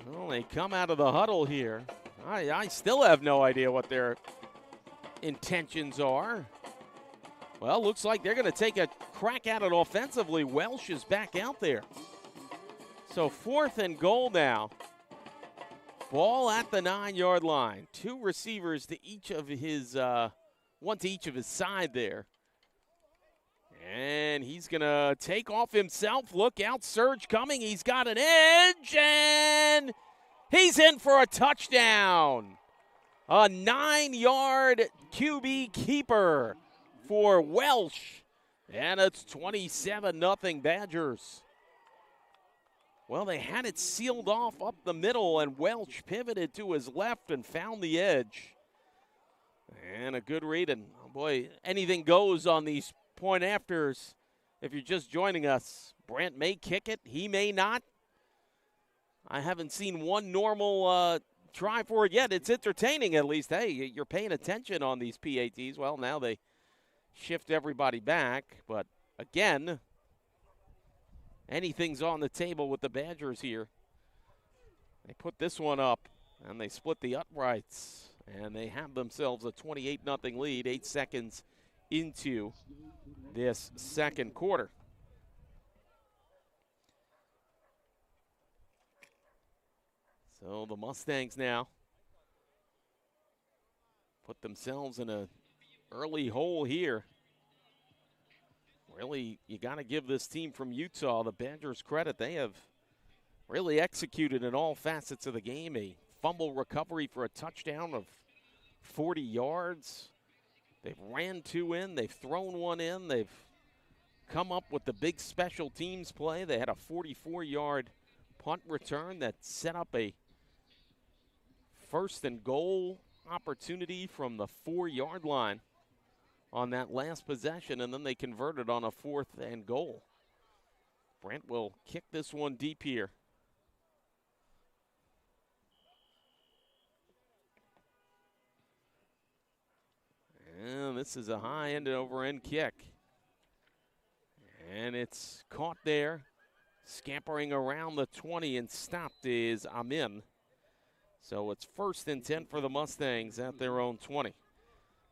Well, they come out of the huddle here. I still have no idea what their intentions are. Well, looks like they're going to take a crack at it offensively. Welsh is back out there. So 4th and goal now. Ball at the 9-yard line. 2 receivers to each of his, one to each of his side there. And he's going to take off himself. Look out, surge coming. He's got an edge, and he's in for a touchdown. A 9-yard QB keeper for Welsh. And it's 27-0 Badgers. Well, they had it sealed off up the middle, and Welch pivoted to his left and found the edge. And a good read, and oh boy, anything goes on these point afters. If you're just joining us, Brant may kick it, he may not. I haven't seen one normal try for it yet. It's entertaining at least. Hey, you're paying attention on these PATs. Well, now they shift everybody back, but again, anything's on the table with the Badgers here. They put this one up, and they split the uprights, and they have themselves a 28-0 lead, 8 seconds into this second quarter. So the Mustangs now put themselves in an early hole here. Really, you got to give this team from Utah, the Badgers, credit. They have really executed in all facets of the game. A fumble recovery for a touchdown of 40 yards. They've ran 2 in. They've thrown 1 in. They've come up with the big special teams play. They had a 44-yard punt return that set up a 1st and goal opportunity from the 4-yard line on that last possession, and then they converted on a 4th and goal. Brent will kick this one deep here. And this is a high end and over end kick. And it's caught there. Scampering around the 20 and stopped is Amin. So it's 1st and 10 for the Mustangs at their own 20.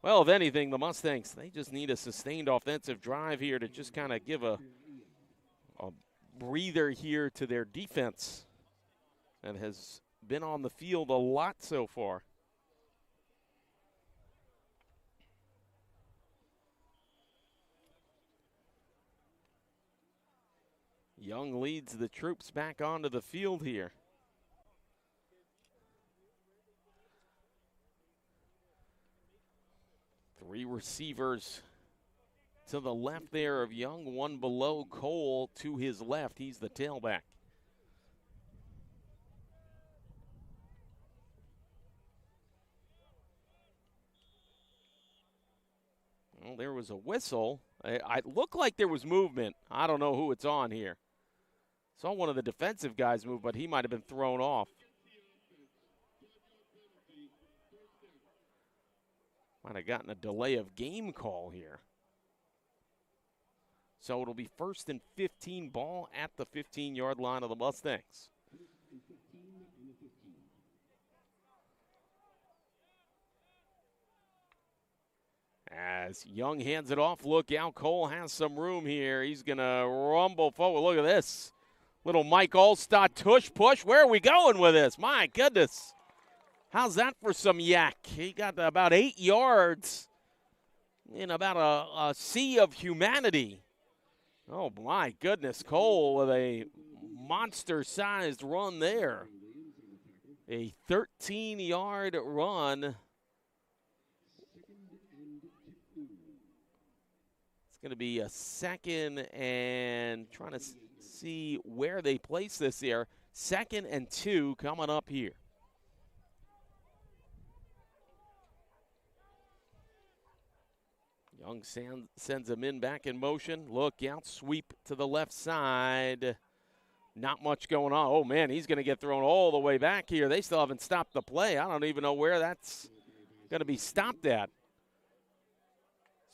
Well, if anything, the Mustangs, they just need a sustained offensive drive here to just kind of give a breather here to their defense that has been on the field a lot so far. Young leads the troops back onto the field here. Three receivers to the left there of Young, one below Cole to his left. He's the tailback. Well, there was a whistle. It looked like there was movement. I don't know who it's on here. Saw one of the defensive guys move, but he might have been thrown off. Might have gotten a delay of game call here. So it'll be 1st and 15, ball at the 15-yard line of the Mustangs. As Young hands it off, look out, Cole has some room here. He's going to rumble forward. Look at this. Little Mike Allstott tush push. Where are we going with this? My goodness. How's that for some yak? He got about 8 yards in about a sea of humanity. Oh, my goodness. Cole with a monster-sized run there. A 13-yard run. It's going to be a 2nd and trying to see where they place this here. 2nd and 2 coming up here. Young sends him in back in motion. Look out, sweep to the left side. Not much going on. Oh, man, he's going to get thrown all the way back here. They still haven't stopped the play. I don't even know where that's going to be stopped at.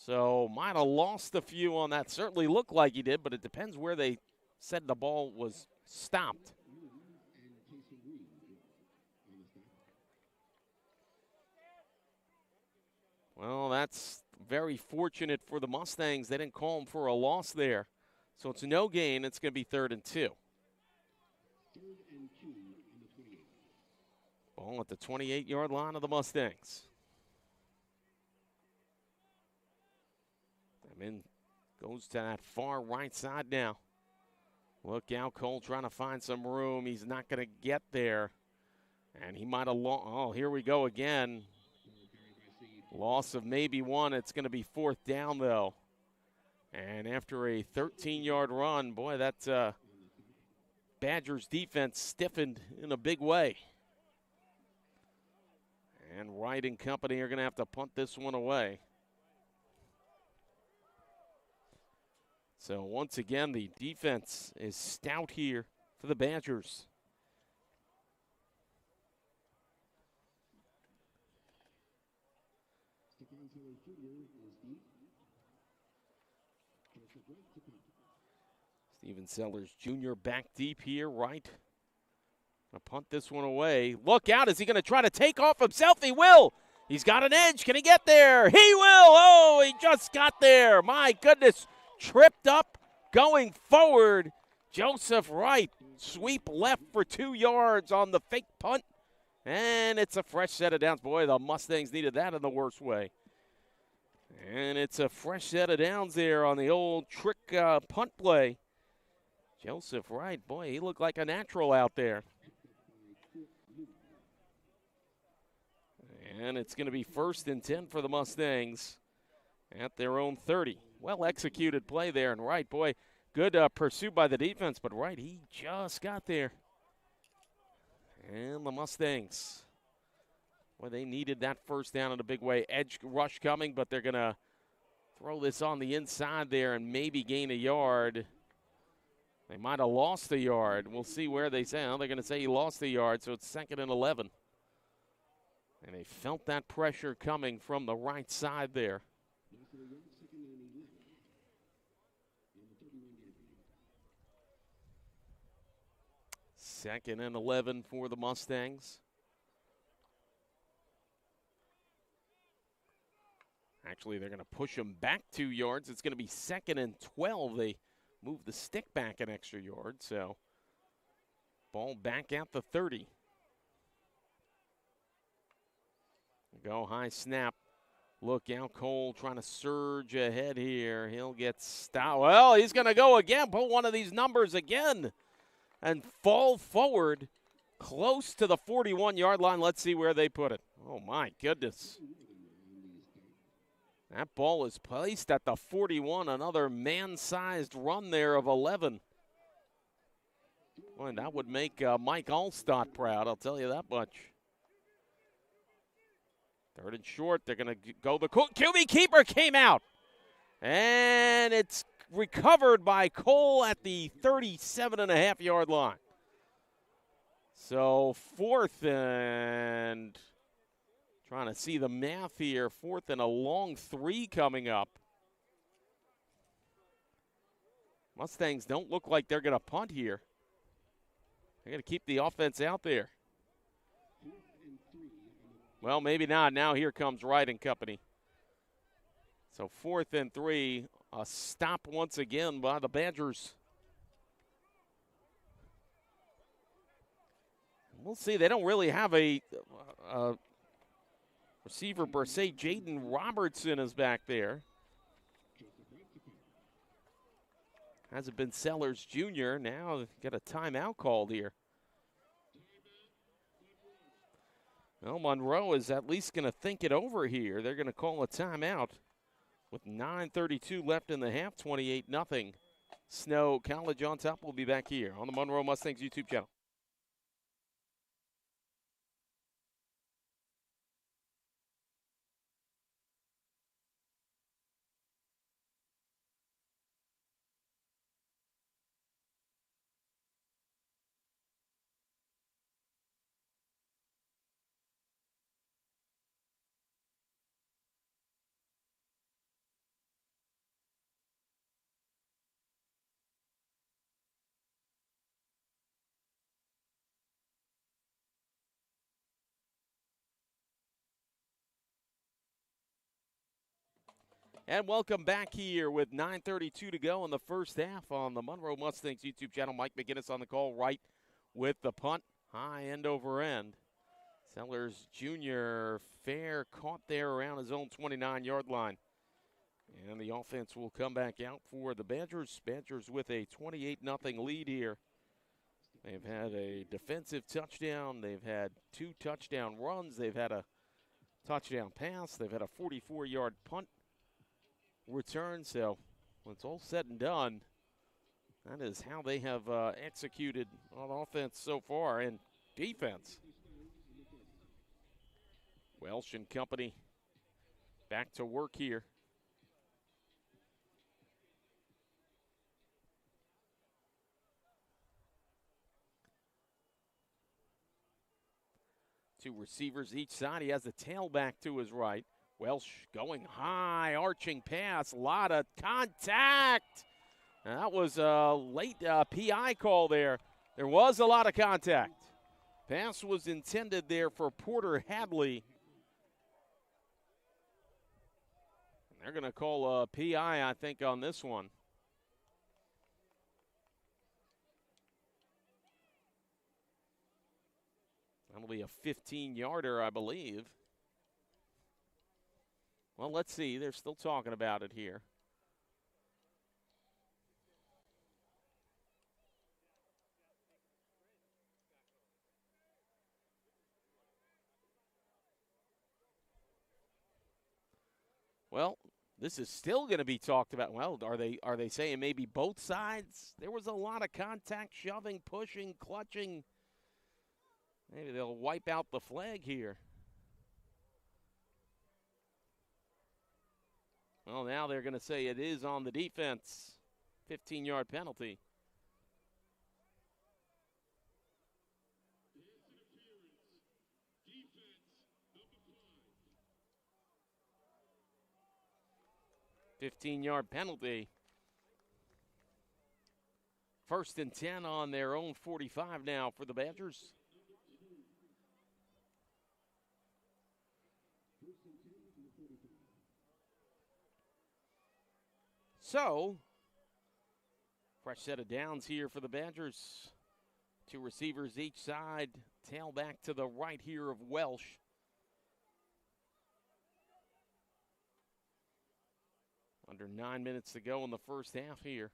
So might have lost a few on that. Certainly looked like he did, but it depends where they said the ball was stopped. Well, that's very fortunate for the Mustangs. They didn't call him for a loss there. So it's no gain. It's going to be 3rd and 2. 3rd and 2 on the 28. Ball at the 28-yard line of the Mustangs. Goes to that far right side now. Look out, Cole trying to find some room. He's not going to get there. And he might have lost. Oh, here we go again. Loss of maybe one. It's going to be 4th down, though. And after a 13-yard run, boy, that Badgers defense stiffened in a big way. And Wright and company are going to have to punt this one away. So once again, the defense is stout here for the Badgers. Steven Sellers Jr. back deep here, right? Gonna punt this one away. Look out, is he gonna try to take off himself? He will. He's got an edge. Can he get there? He will. Oh, he just got there. My goodness. Tripped up, going forward. Joseph Wright, sweep left for 2 yards on the fake punt. And it's a fresh set of downs. Boy, the Mustangs needed that in the worst way. And it's a fresh set of downs there on the old trick punt play. Joseph Wright, boy, he looked like a natural out there. And it's going to be 1st and 10 for the Mustangs at their own 30. Well-executed play there, and Wright, boy, good pursuit by the defense, but Wright, he just got there. And the Mustangs, boy, they needed that 1st down in a big way. Edge rush coming, but they're going to throw this on the inside there and maybe gain a yard. They might have lost a yard. We'll see where they say. Well, they're going to say he lost a yard, so it's 2nd and 11. And they felt that pressure coming from the right side there. 2nd and 11 for the Mustangs. Actually, they're going to push them back 2 yards. It's going to be 2nd and 12. They move the stick back an extra yard, so ball back at the 30. Go high snap. Look out, Cole trying to surge ahead here. He'll get stopped. Well, he's going to go again, pull one of these numbers again, and fall forward close to the 41-yard line. Let's see where they put it. Oh, my goodness. That ball is placed at the 41. Another man-sized run there of 11. Boy, that would make Mike Allstott proud, I'll tell you that much. 3rd and short. They're going to go. The QB keeper came out. And it's recovered by Cole at the 37.5-yard line. So 4th and, trying to see the math here, 4th and a long 3 coming up. Mustangs don't look like they're going to punt here. They're going to keep the offense out there. Well, maybe not. Now here comes Wright and company. So 4th and 3, a stop once again by the Badgers. We'll see. They don't really have a receiver per se. Jaden Robertson is back there. Hasn't been Sellers Jr. Now get a timeout called here. Well, Monroe is at least going to think it over here. They're going to call a timeout with 9:32 left in the half, 28-0. Snow College on top. We'll be back here on the Monroe Mustangs YouTube channel. And welcome back here with 9:32 to go in the first half on the Monroe Mustangs YouTube channel. Mike McGinnis on the call, right with the punt, high end over end. Sellers Jr. fair caught there around his own 29-yard line. And the offense will come back out for the Badgers. Badgers with a 28-0 lead here. They've had a defensive touchdown. They've had 2 touchdown runs. They've had a touchdown pass. They've had a 44-yard punt return. So when it's all said and done, that is how they have executed on offense so far and defense. Welsh and company back to work here. Two receivers each side. He has the tailback to his right. Welsh going high, arching pass, a lot of contact. And that was a late PI call there. There was a lot of contact. Pass was intended there for Porter Hadley. And they're going to call a PI, I think, on this one. That'll be a 15-yarder, I believe. Well, let's see. They're still talking about it here. Well, this is still going to be talked about. Well, are they saying maybe both sides? There was a lot of contact, shoving, pushing, clutching. Maybe they'll wipe out the flag here. Well, now they're going to say it is on the defense. 15-yard penalty. Fifteen-yard penalty. 1st and 10 on their own 45 now for the Badgers. So, fresh set of downs here for the Badgers. 2 receivers each side. Tailback to the right here of Welsh. Under 9 minutes to go in the first half here.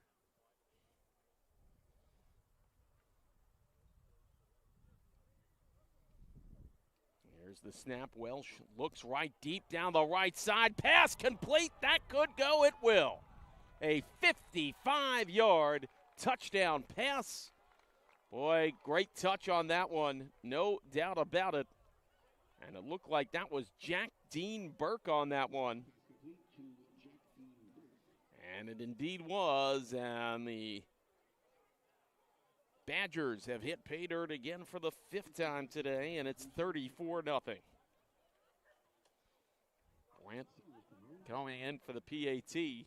Here's the snap. Welsh looks right deep down the right side. Pass complete. That could go. It will. A 55-yard touchdown pass. Boy, great touch on that one. No doubt about it. And it looked like that was Jack Dean Burke on that one. And it indeed was. And the Badgers have hit pay dirt again for the 5th time today, and it's 34-0. Grant going in for the PAT.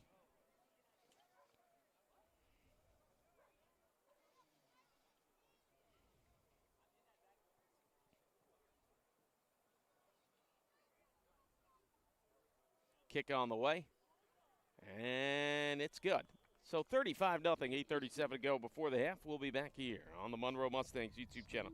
Kick on the way, and it's good. So 35-0, 8:37 to go before the half. We'll be back here on the Monroe Mustangs YouTube channel.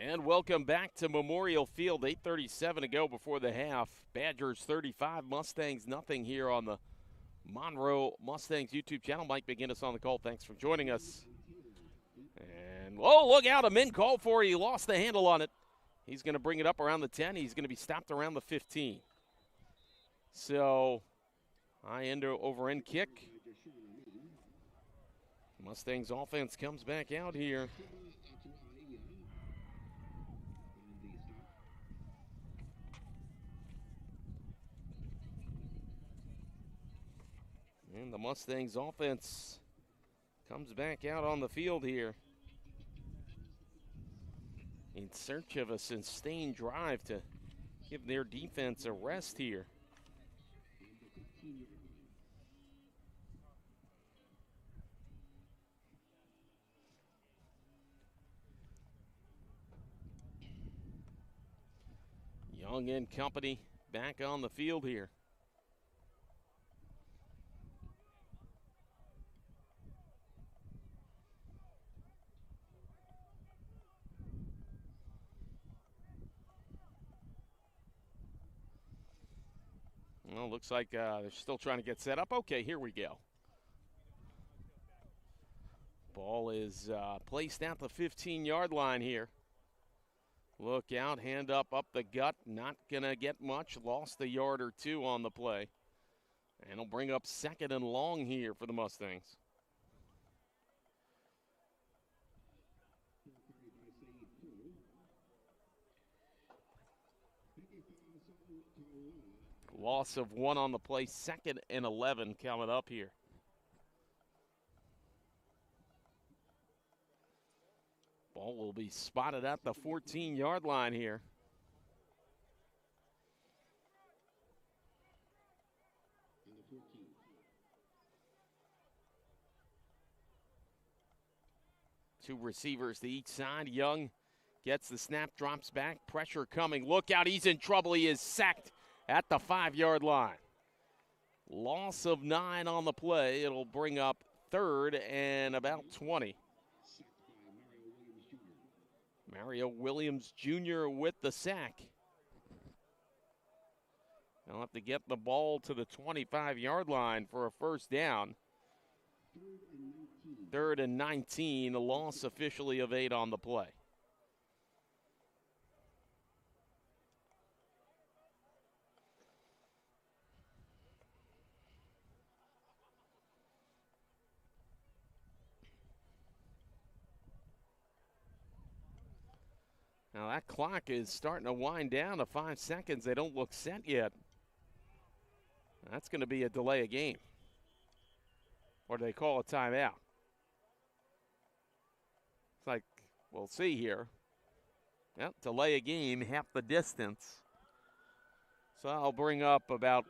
And welcome back to Memorial Field. 8:37 to go before the half. Badgers 35, Mustangs nothing here on the Monroe Mustangs YouTube channel. Mike McGinnis on the call. Thanks for joining us. And, oh, look out. A min call for. He lost the handle on it. He's going to bring it up around the 10. He's going to be stopped around the 15. So, high end over end kick. Mustangs offense comes back out here. And the Mustangs offense comes back out on the field here in search of a sustained drive to give their defense a rest here. Young and company back on the field here. Well, looks like they're still trying to get set up. Okay, here we go. Ball is placed at the 15-yard line here. Look out, hand up the gut. Not going to get much. Lost a yard or two on the play. And it'll bring up 2nd and long here for the Mustangs. Loss of 1 on the play. 2nd and 11 coming up here. Ball will be spotted at the 14-yard line here. Two receivers to each side. Young gets the snap, drops back. Pressure coming. Look out, he's in trouble. He is sacked at the 5-yard line. Loss of 9 on the play. It'll bring up 3rd and about 20. Mario Williams Jr. with the sack. They'll have to get the ball to the 25-yard line for a first down. 3rd and 19, a loss officially of 8 on the play. Now that clock is starting to wind down to 5 seconds. They don't look set yet. That's going to be a delay of game. Or do they call a timeout? It's like, we'll see here. Yep, delay a game, half the distance. So I'll bring up about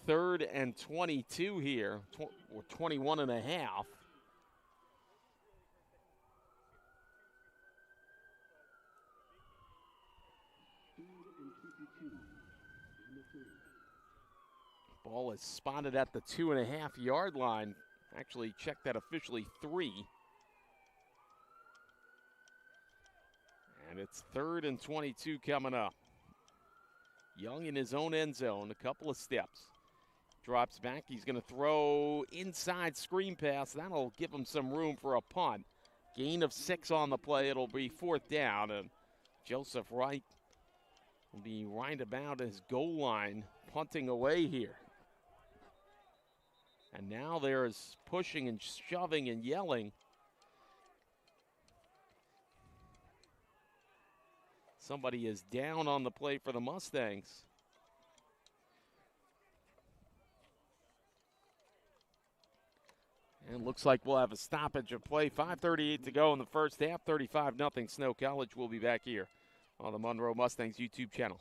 3rd and 22 here, or 21 and a half. Ball is spotted at the 2.5-yard line. Actually, check that officially 3. And it's 3rd and 22 coming up. Young in his own end zone, a couple of steps. Drops back, he's going to throw inside screen pass. That'll give him some room for a punt. Gain of 6 on the play, it'll be 4th down. And Joseph Wright will be right about his goal line, punting away here. And now there's pushing and shoving and yelling. Somebody is down on the play for the Mustangs. And looks like we'll have a stoppage of play. 5:38 to go in the first half. 35-0 Snow College. We'll be back here on the Monroe Mustangs YouTube channel.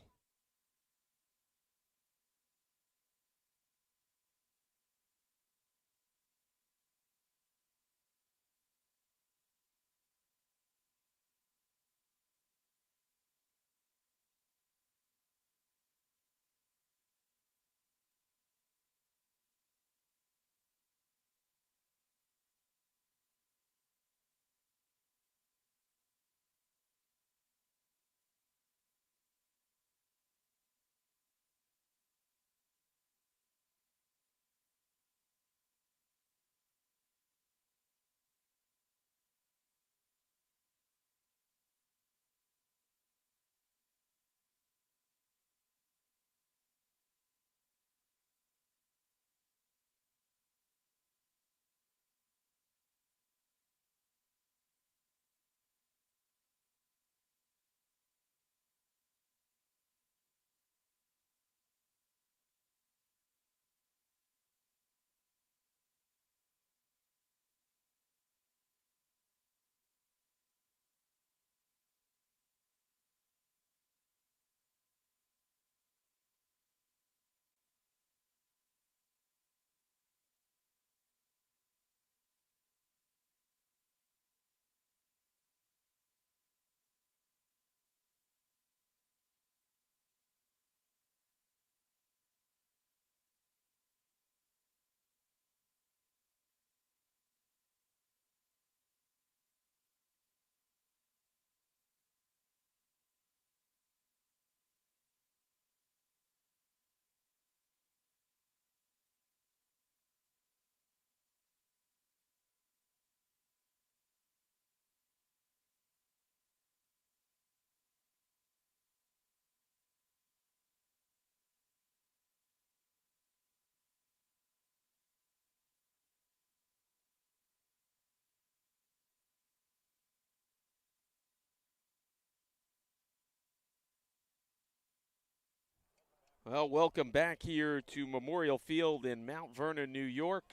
Well, welcome back here to Memorial Field in Mount Vernon, New York.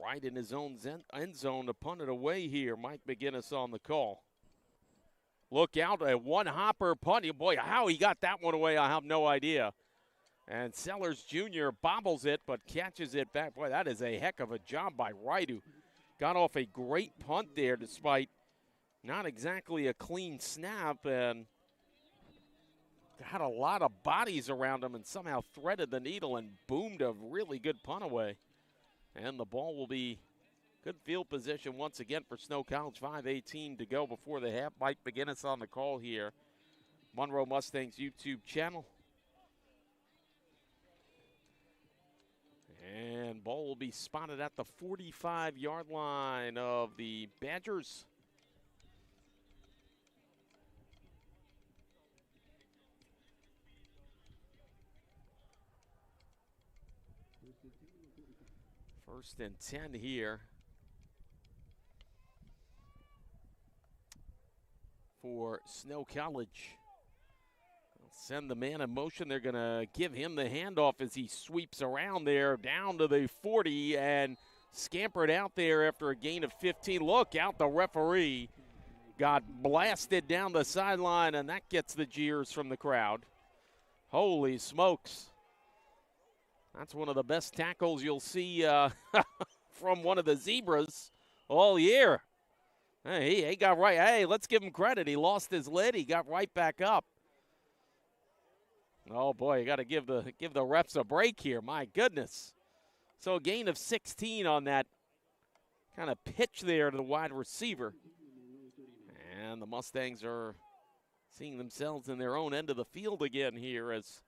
Right in his own end zone to punt it away here. Mike McGinnis on the call. Look out, a one-hopper punt. Boy, how he got that one away, I have no idea. And Sellers Jr. bobbles it but catches it back. Boy, that is a heck of a job by Wright, who got off a great punt there despite not exactly a clean snap and had a lot of bodies around him and somehow threaded the needle and boomed a really good punt away. And the ball will be good field position once again for Snow College. 5:18 to go before the half. Mike McGinnis on the call here. Monroe Mustangs YouTube channel. And ball will be spotted at the 45-yard line of the Badgers. First and 10 here for Snow College. They'll send the man in motion. They're going to give him the handoff as he sweeps around there down to the 40 and scampered out there after a gain of 15. Look out, the referee got blasted down the sideline, and that gets the jeers from the crowd. Holy smokes. That's one of the best tackles you'll see from one of the Zebras all year. Hey, he got right. Hey, let's give him credit. He lost his lid. He got right back up. Oh, boy, you got to give the refs a break here. My goodness. So a gain of 16 on that kind of pitch there to the wide receiver. And the Mustangs are seeing themselves in their own end of the field again here as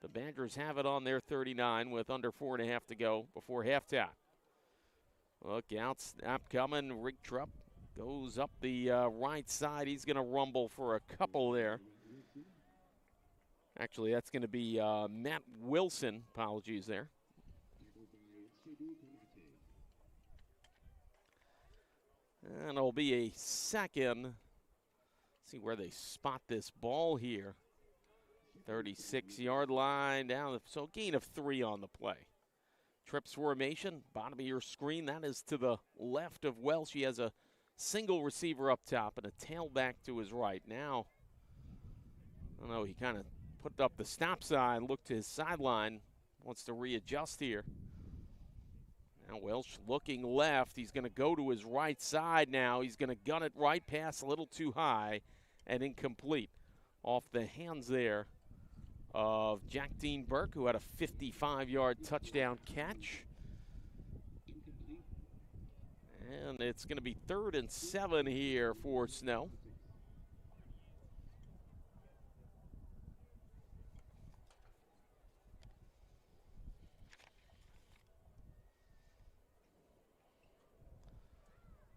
the Badgers have it on their 39 with under 4.5 to go before halftime. Look out, snap coming. Rick Trupp goes up the right side. He's going to rumble for a couple there. Actually, that's going to be Matt Wilson. Apologies there. And it'll be a second. See where they spot this ball here. 36-yard line down, so gain of 3 on the play. Trips formation, bottom of your screen, that is to the left of Welsh. He has a single receiver up top and a tailback to his right. Now, I don't know, he kind of put up the stop sign, looked to his sideline, wants to readjust here. Now Welsh looking left. He's going to go to his right side now. He's going to gun it right past, a little too high and incomplete. Off the hands there of Jack Dean Burke, who had a 55-yard touchdown catch. And it's going to be 3rd and 7 here for Snow.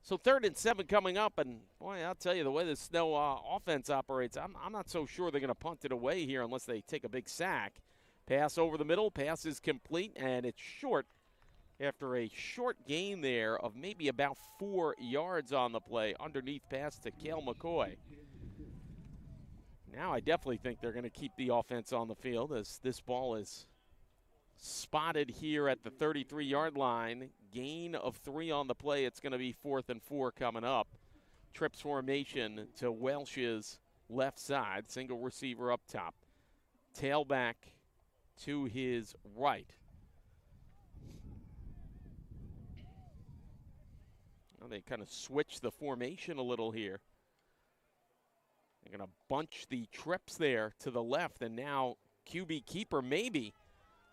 So 3rd and 7 coming up, and boy, I'll tell you, the way the Snow offense operates, I'm not so sure they're going to punt it away here unless they take a big sack. Pass over the middle, pass is complete, and it's short after a short gain there of maybe about 4 yards on the play. Underneath pass to Cale McCoy. Now I definitely think they're going to keep the offense on the field as this ball is spotted here at the 33-yard line. Gain of 3 on the play. It's going to be 4th and 4 coming up. Trips formation to Welsh's left side. Single receiver up top. Tailback to his right. Well, they kind of switch the formation a little here. They're going to bunch the trips there to the left, and now QB keeper maybe.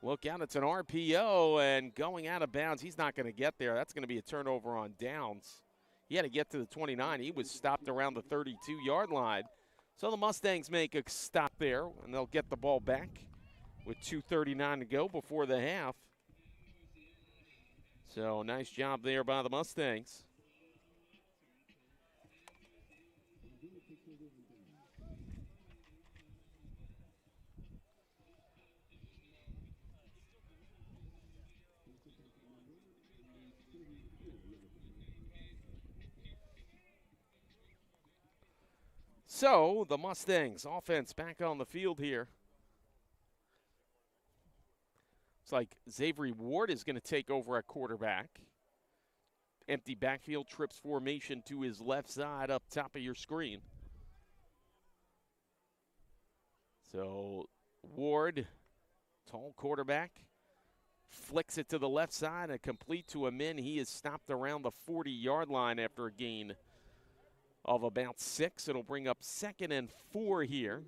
Look out, it's an RPO, and going out of bounds. He's not going to get there. That's going to be a turnover on downs. He had to get to the 29. He was stopped around the 32-yard line. So the Mustangs make a stop there, and they'll get the ball back with 2:39 to go before the half. So nice job there by the Mustangs. So the Mustangs offense back on the field here. Looks like Xavier Ward is going to take over at quarterback. Empty backfield, trips formation to his left side up top of your screen. So Ward, tall quarterback, flicks it to the left side and complete to him in. He is stopped around the 40-yard line after a gain of about 6. It'll bring up 2nd and 4 here.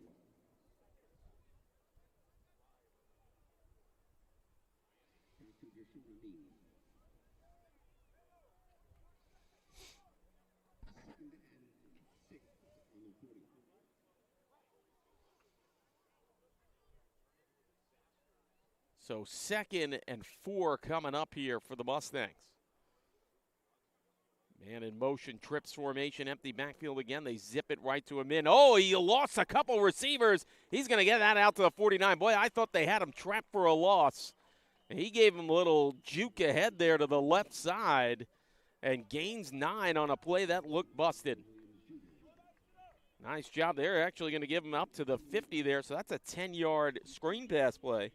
So 2nd and 4 coming up here for the Mustangs. Man in motion, trips formation, empty backfield again. They zip it right to him in. Oh, he lost a couple receivers. He's going to get that out to the 49. Boy, I thought they had him trapped for a loss. And he gave him a little juke ahead there to the left side and gains 9 on a play that looked busted. Nice job. They're actually going to give him up to the 50 there, so that's a 10-yard screen pass play.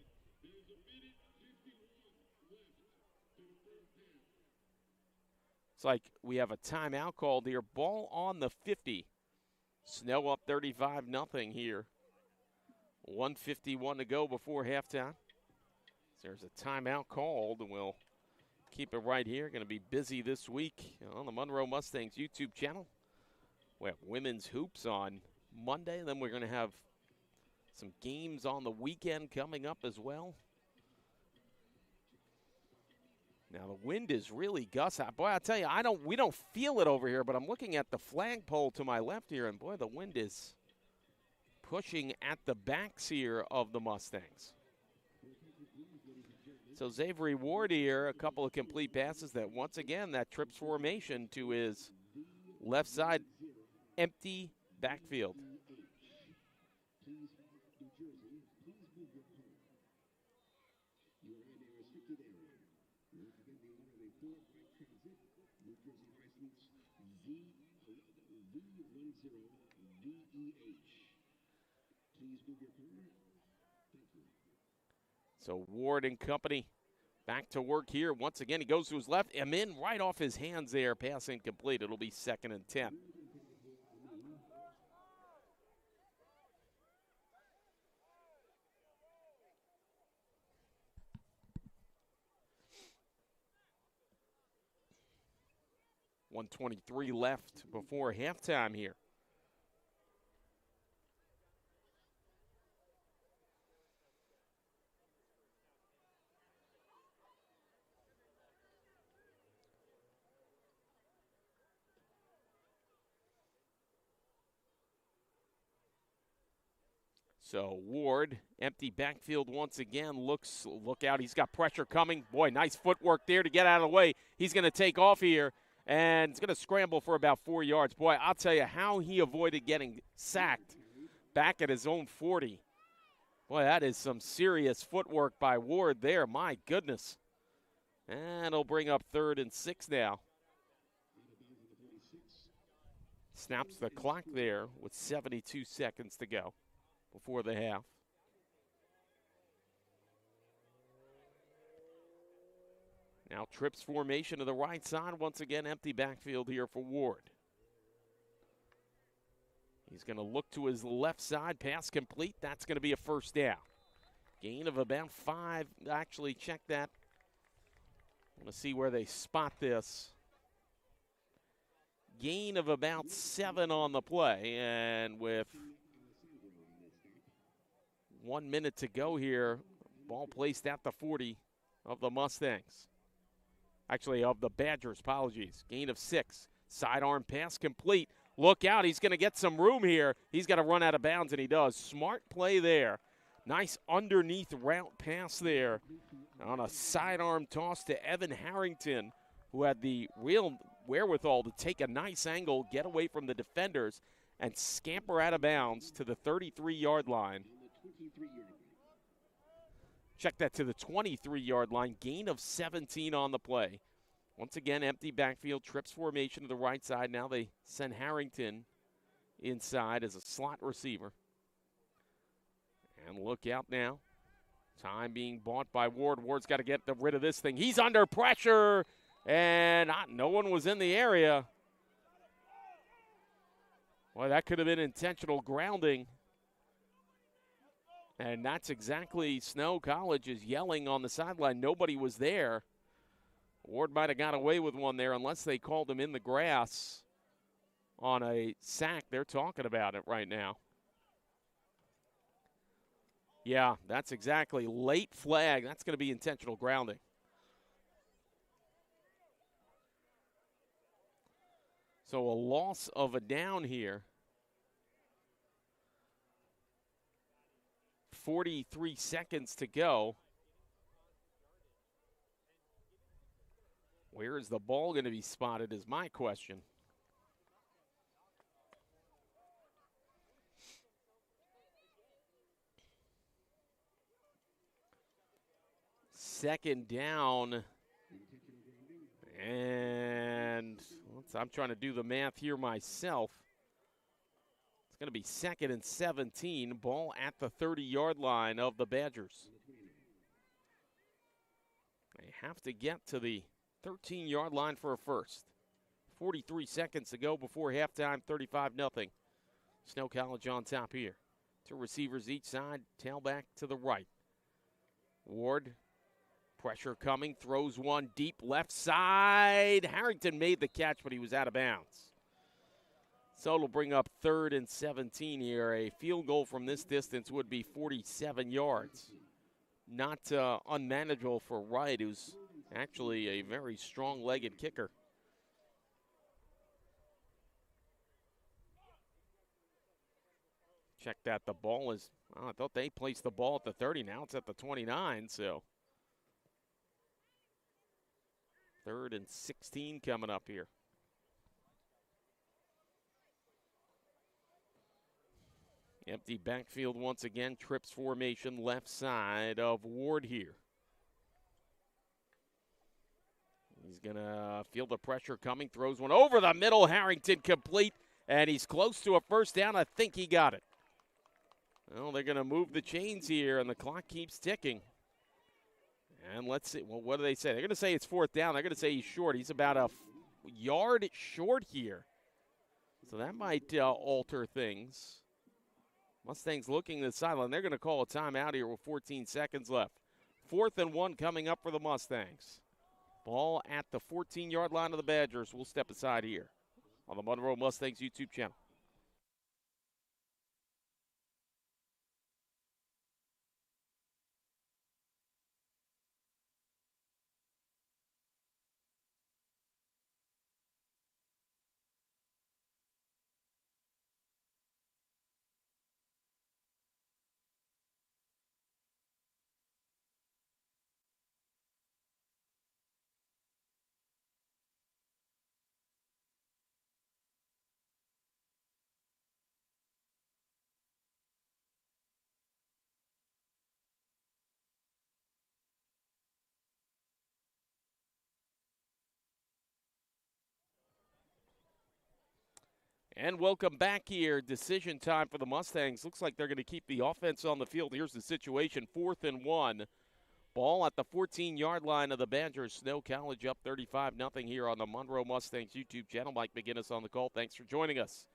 It's like we have a timeout called here. Ball on the 50. Snow up 35-0 here. 1:51 to go before halftime. There's a timeout called, and we'll keep it right here. Going to be busy this week on the Monroe Mustangs YouTube channel. We have women's hoops on Monday. Then we're going to have some games on the weekend coming up as well. Now the wind is really gusting. Boy, I tell you, we don't feel it over here, but I'm looking at the flagpole to my left here, and boy, the wind is pushing at the backs here of the Mustangs. So Xavier Ward here, a couple of complete passes that once again, that trips formation to his left side, empty backfield. So Ward and company back to work here. Once again, he goes to his left. Amin right off his hands there. Pass incomplete. It'll be 2nd and 10. .123 left before halftime here. So Ward, empty backfield once again. Look out, he's got pressure coming. Boy, nice footwork there to get out of the way. He's going to take off here, and he's going to scramble for about 4 yards. Boy, I'll tell you how he avoided getting sacked back at his own 40. Boy, that is some serious footwork by Ward there. My goodness. And it'll bring up 3rd and 6 now. Snaps the clock there with 72 seconds to go before the half. Now trips formation to the right side. Once again, empty backfield here for Ward. He's going to look to his left side. Pass complete. That's going to be a 1st down. Gain of about 5. Actually, check that. I want to see where they spot this. Gain of about 7 on the play. And with 1 minute to go here, ball placed at the 40 of the Mustangs. Actually, of the Badgers, apologies. Gain of 6. Sidearm pass complete. Look out, he's going to get some room here. He's got to run out of bounds, and he does. Smart play there. Nice underneath route pass there on a sidearm toss to Evan Harrington, who had the real wherewithal to take a nice angle, get away from the defenders, and scamper out of bounds to the 33-yard line. Check that to the 23-yard line. Gain of 17 on the play. Once again, empty backfield, trips formation to the right side. Now they send Harrington inside as a slot receiver. And look out now. Time being bought by Ward. Ward's got to get rid of this thing. He's under pressure, and no one was in the area. Well, that could have been intentional grounding. And that's exactly Snow College is yelling on the sideline. Nobody was there. Ward might have got away with one there unless they called him in the grass on a sack. They're talking about it right now. Yeah, that's exactly. Late flag. That's going to be intentional grounding. So a loss of a down here. 43 seconds to go. Where is the ball going to be spotted is my question. Second down. And I'm trying to do the math here myself. It's going to be 2nd and 17. Ball at the 30-yard line of the Badgers. They have to get to the 13-yard line for a first. 43 seconds to go before halftime, 35-0. Snow College on top here. 2 receivers each side, tailback to the right. Ward, pressure coming, throws one deep left side. Harrington made the catch, but he was out of bounds. So it'll bring up 3rd and 17 here. A field goal from this distance would be 47 yards. Not unmanageable for Wright, who's actually a very strong-legged kicker. Check that. The ball is, I thought they placed the ball at the 30. Now it's at the 29, so 3rd and 16 coming up here. Empty backfield once again. Trips formation left side of Ward here. He's going to feel the pressure coming. Throws one over the middle. Harrington complete. And he's close to a first down. I think he got it. Well, they're going to move the chains here, and the clock keeps ticking. And let's see. Well, what do they say? They're going to say it's 4th down. They're going to say he's short. He's about a yard short here. So that might alter things. Mustangs looking to the sideline. They're going to call a timeout here with 14 seconds left. 4th and 1 coming up for the Mustangs. Ball at the 14-yard line of the Badgers. We'll step aside here on the Monroe Mustangs YouTube channel. And welcome back here. Decision time for the Mustangs. Looks like they're going to keep the offense on the field. Here's the situation. 4th and 1. Ball at the 14-yard line of the Badgers. Snow College up 35-0 here on the Monroe Mustangs YouTube channel. Mike McGinnis on the call. Thanks for joining us.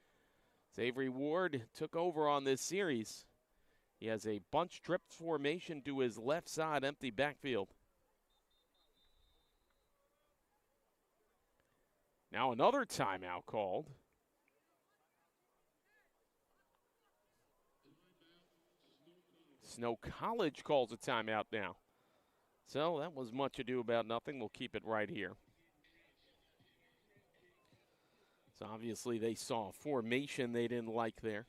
Avery Ward took over on this series. He has a bunch trip formation to his left side, empty backfield. Now another timeout called. Snow College calls a timeout now. So that was much ado about nothing. We'll keep it right here. So obviously they saw a formation they didn't like there.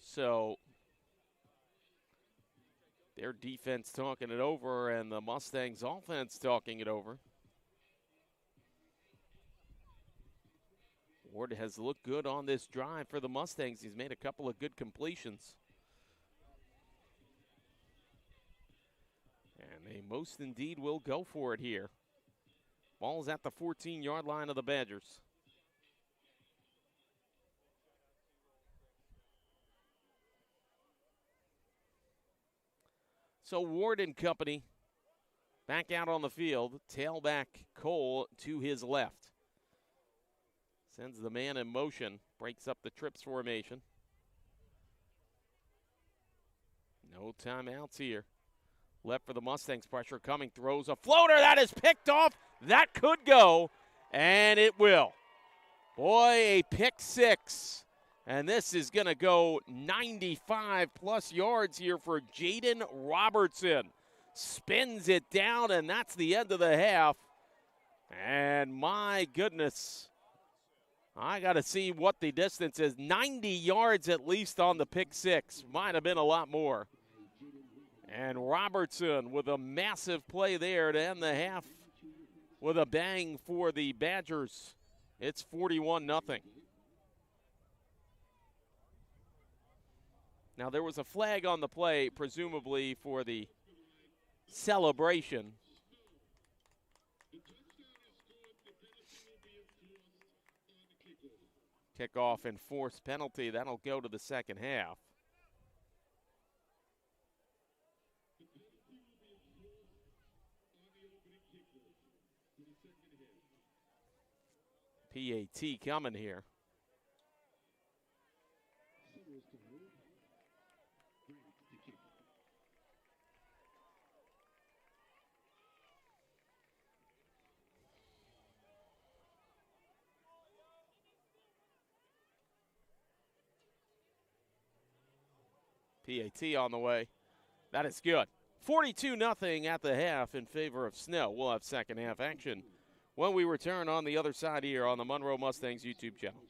So their defense talking it over and the Mustangs offense talking it over. Ward has looked good on this drive for the Mustangs. He's made a couple of good completions. And they most indeed will go for it here. Ball's at the 14-yard line of the Badgers. So Ward and company back out on the field. Tailback Cole to his left. Sends the man in motion. Breaks up the trips formation. No timeouts here. Left for the Mustangs. Pressure coming. Throws a floater. That is picked off. That could go. And it will. Boy, a pick six. And this is going to go 95-plus yards here for Jaden Robertson. Spins it down, and that's the end of the half. And my goodness, I got to see what the distance is. 90 yards at least on the pick six. Might have been a lot more. And Robertson with a massive play there to end the half with a bang for the Badgers. It's 41-0. Now, there was a flag on the play, presumably for the celebration. Kickoff and forced penalty. That'll go to the second half. PAT coming here. PAT on the way. That is good. 42-0 at the half in favor of Snow. We'll have second half action when we return on the other side here on the Monroe Mustangs YouTube channel.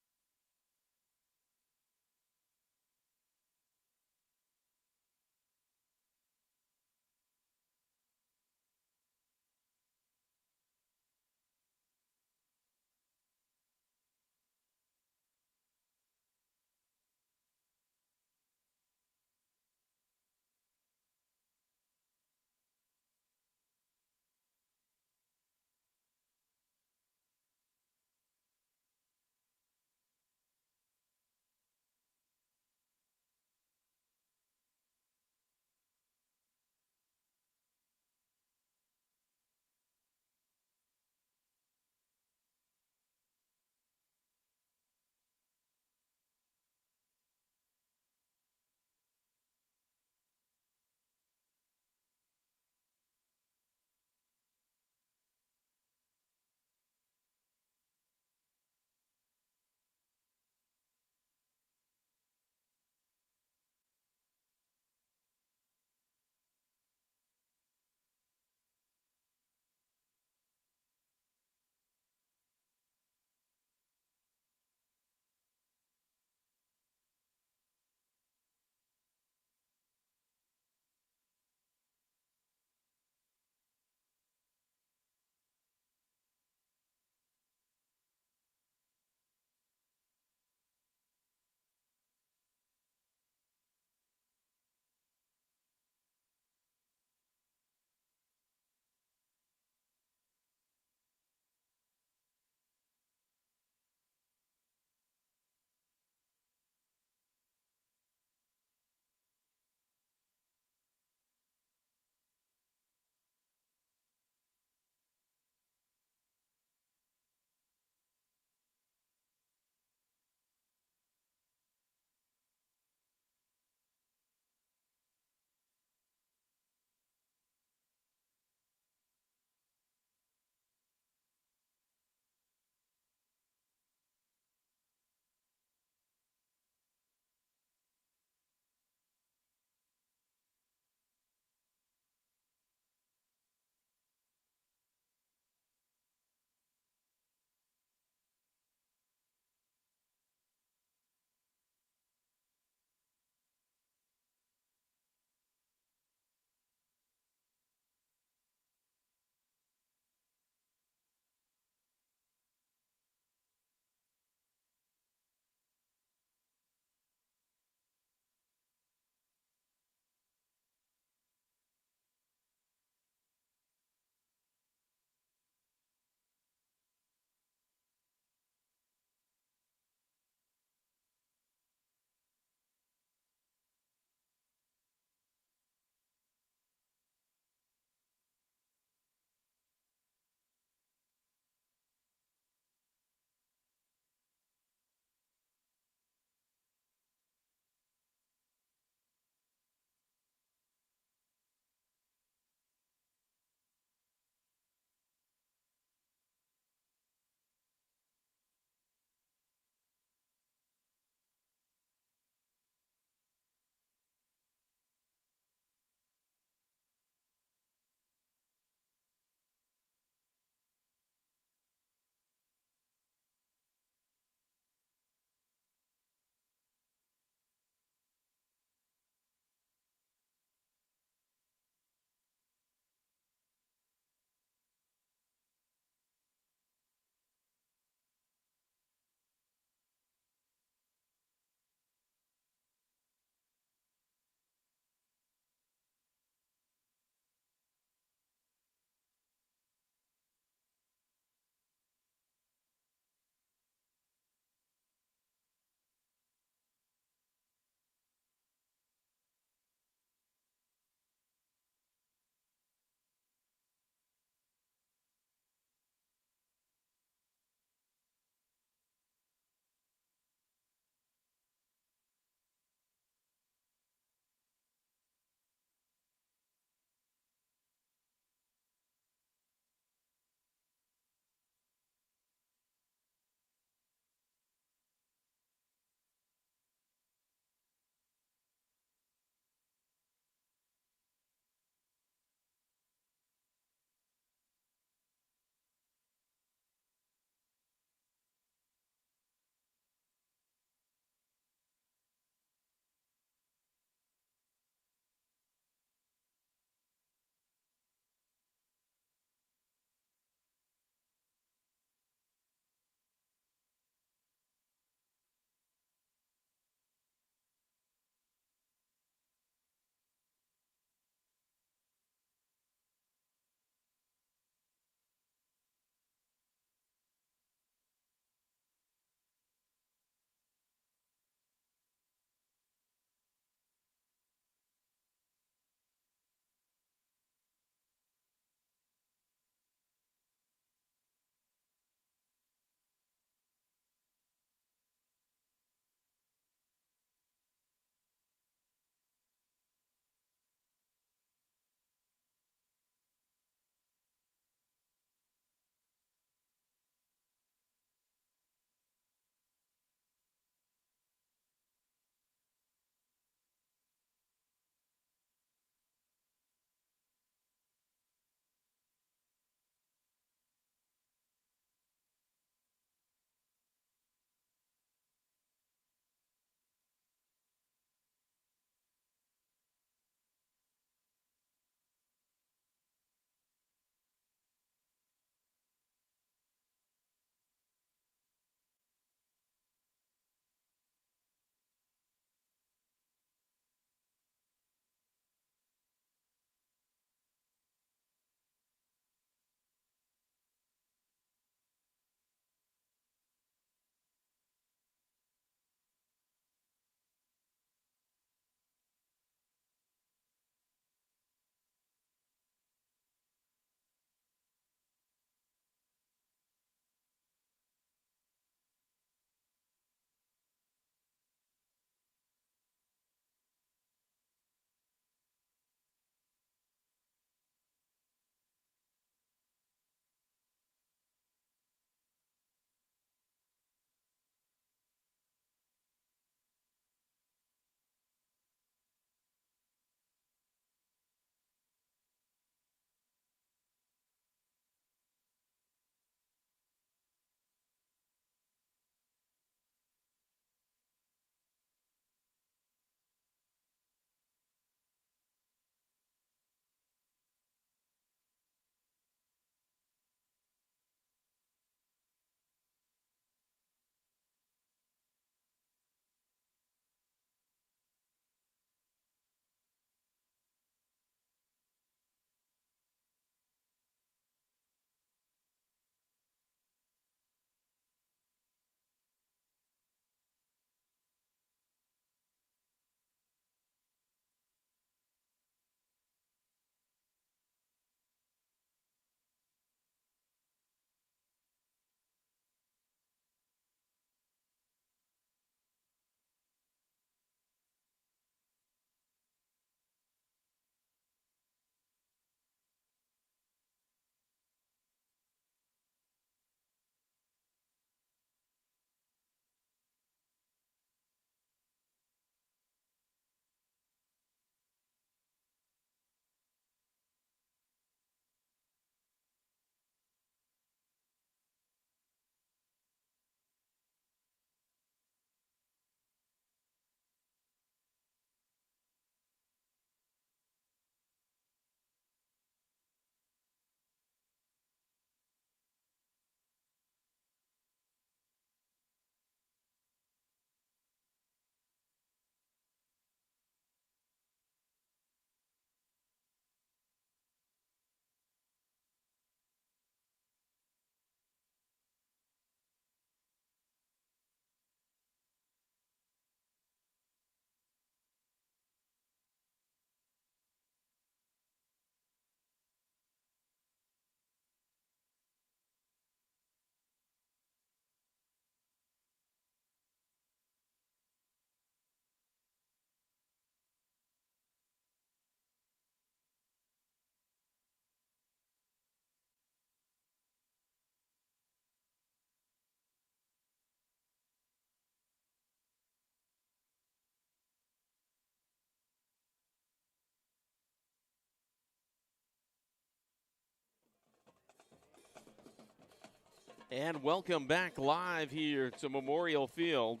And welcome back live here to Memorial Field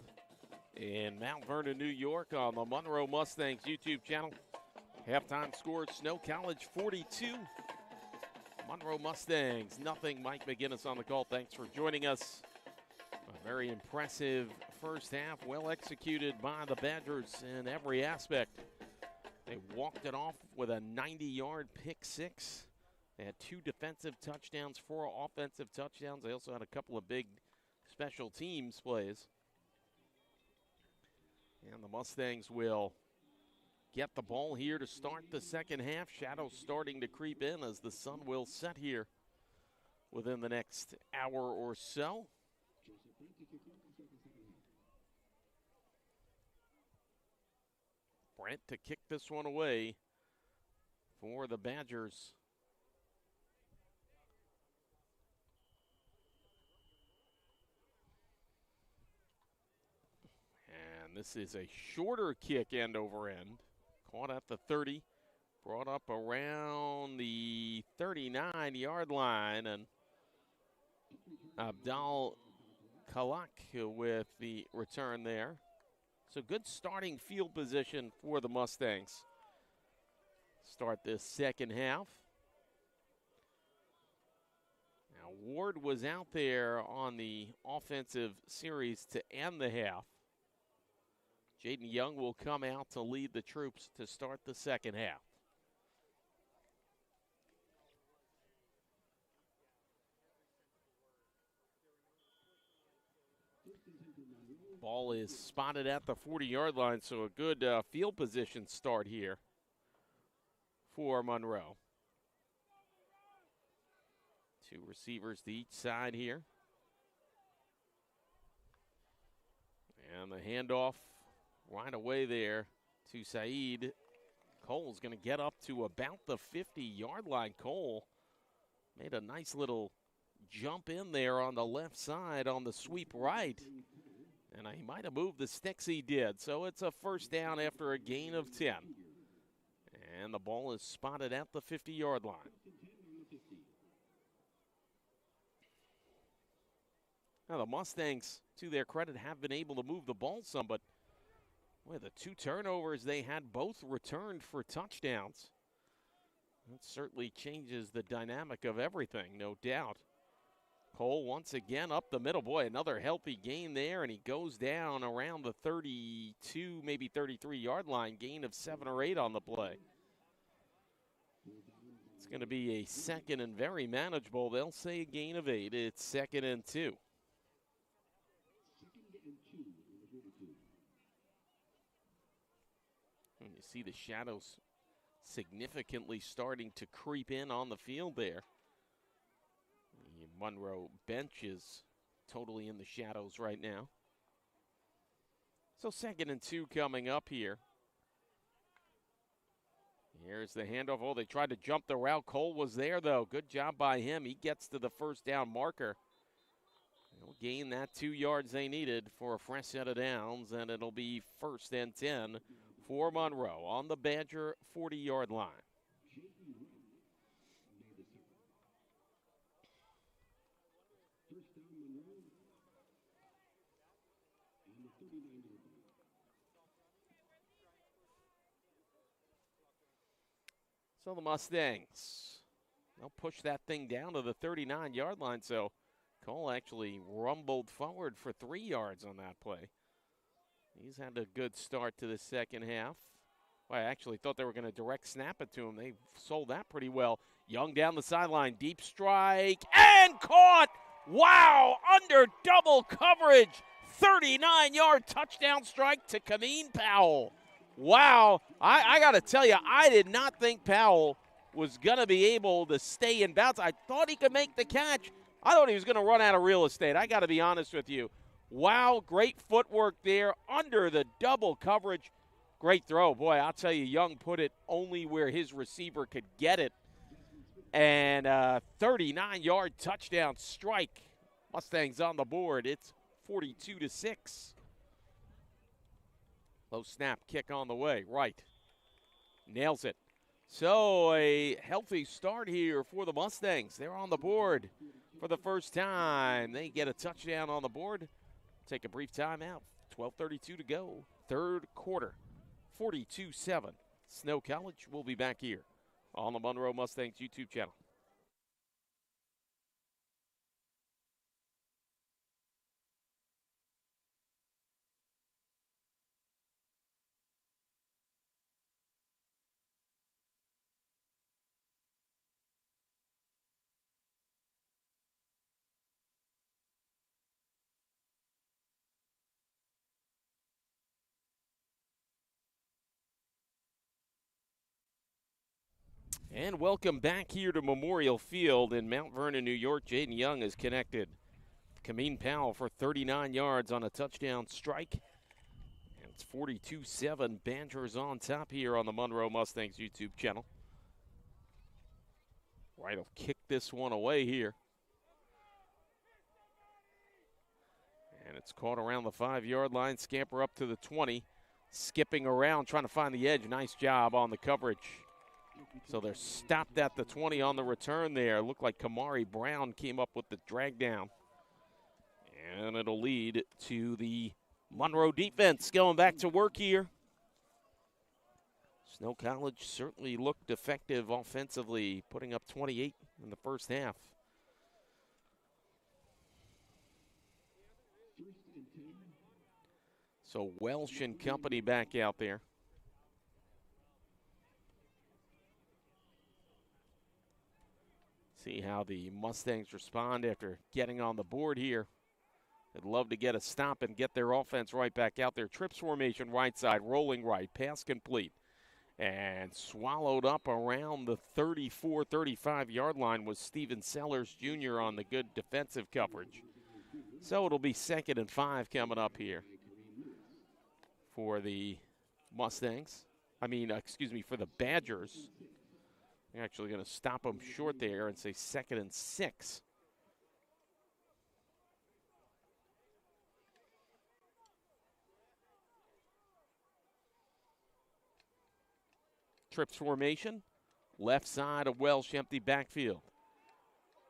in Mount Vernon, New York on the Monroe Mustangs YouTube channel. Halftime score, Snow College 42. Monroe Mustangs, nothing. Mike McGinnis on the call. Thanks for joining us. A very impressive first half, well executed by the Badgers in every aspect. They walked it off with a 90-yard pick six. They had 2 defensive touchdowns, 4 offensive touchdowns. They also had a couple of big special teams plays. And the Mustangs will get the ball here to start the second half. Shadows starting to creep in as the sun will set here within the next hour or so. Brent to kick this one away for the Badgers. And this is a shorter kick end over end. Caught at the 30, brought up around the 39-yard line, and Abdal Kalak with the return there. So good starting field position for the Mustangs. Start this second half. Now Ward was out there on the offensive series to end the half. Jaden Young will come out to lead the troops to start the second half. Ball is spotted at the 40-yard line, so a good field position start here for Monroe. 2 receivers to each side here. And the handoff right away there to Saeed. Cole's going to get up to about the 50-yard line. Cole made a nice little jump in there on the left side on the sweep right. And he might have moved the sticks, he did. So it's a first down after a gain of 10. And the ball is spotted at the 50-yard line. Now the Mustangs, to their credit, have been able to move the ball some, but with the 2 turnovers, they had both returned for touchdowns. That certainly changes the dynamic of everything, no doubt. Cole once again up the middle. Boy, another healthy gain there, and he goes down around the 32, maybe 33-yard line, gain of 7 or 8 on the play. It's going to be a second and very manageable. They'll say a gain of 8. It's 2nd and 2. And you see the shadows significantly starting to creep in on the field there. The Monroe bench is totally in the shadows right now. So 2nd and 2 coming up here. Here's the handoff. Oh, they tried to jump the route. Cole was there, though. Good job by him. He gets to the first down marker. They'll gain that 2 yards they needed for a fresh set of downs, and it'll be 1st and 10 for Monroe on the Badger 40-yard line. So the Mustangs, they'll push that thing down to the 39-yard line. So Cole actually rumbled forward for 3 yards on that play. He's had a good start to the second half. Well, I actually thought they were going to direct snap it to him. They sold that pretty well. Young down the sideline, deep strike, and caught! Wow, under double coverage. 39-yard touchdown strike to Kameen Powell. Wow, I got to tell you, I did not think Powell was going to be able to stay in bounds. I thought he could make the catch. I thought he was going to run out of real estate. I got to be honest with you. Wow, great footwork there under the double coverage. Great throw. Boy, I'll tell you, Young put it only where his receiver could get it. And 39-yard touchdown strike. Mustangs on the board. It's 42-6. Low snap, kick on the way. Right. Nails it. So a healthy start here for the Mustangs. They're on the board. for the first time. They get a touchdown on the board. Take a brief timeout. 12:32 to go. Third quarter. 42-7. Snow College will be back here on the Monroe Mustangs YouTube channel. And welcome back here to Memorial Field in Mount Vernon, New York. Jaden Young is connected. Kameen Powell for 39 yards on a touchdown strike. And it's 42-7. Badgers on top here on the Monroe Mustangs YouTube channel. Wright will kick this one away here. And it's caught around the 5-yard line. Scamper up to the 20. Skipping around, trying to find the edge. Nice job on the coverage. So they're stopped at the 20 on the return there. Looked like Kamari Brown came up with the drag down. And it'll lead to the Monroe defense going back to work here. Snow College certainly looked effective offensively, putting up 28 in the first half. So Welsh and company back out there. See how the Mustangs respond after getting on the board here. They'd love to get a stop and get their offense right back out there. Trips formation right side, rolling right, pass complete. And swallowed up around the 34, 35-yard line was Steven Sellers Jr. on the good defensive coverage. So it'll be 2nd and 5 coming up here for the Mustangs. For the Badgers. They're actually going to stop them short there and say 2nd and 6. Trips formation. Left side of Welsh, empty backfield.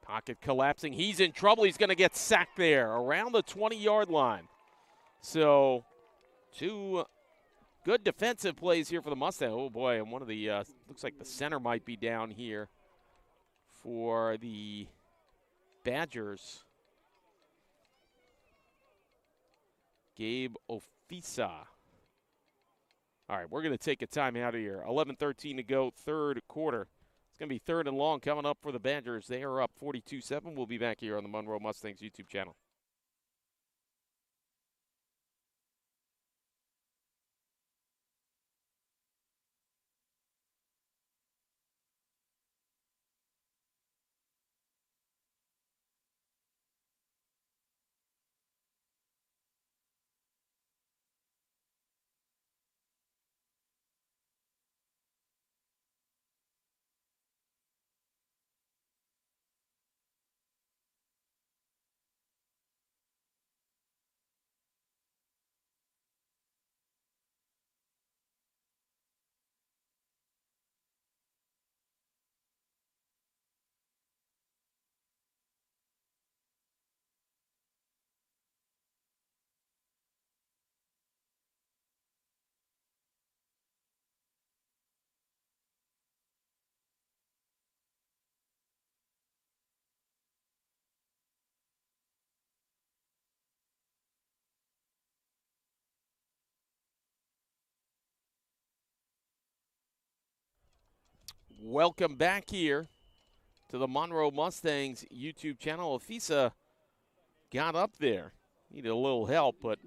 Pocket collapsing. He's in trouble. He's going to get sacked there around the 20-yard line. So 2 good defensive plays here for the Mustangs. Oh, boy, and one of the, looks like the center might be down here for the Badgers. Gabe Ofisa. All right, we're going to take a timeout here. 11:13 to go, third quarter. It's going to be 3rd and long coming up for the Badgers. They are up 42-7. We'll be back here on the Monroe Mustangs YouTube channel. Welcome back here to the Monroe Mustangs YouTube channel. Ofisa got up there. Needed a little help, but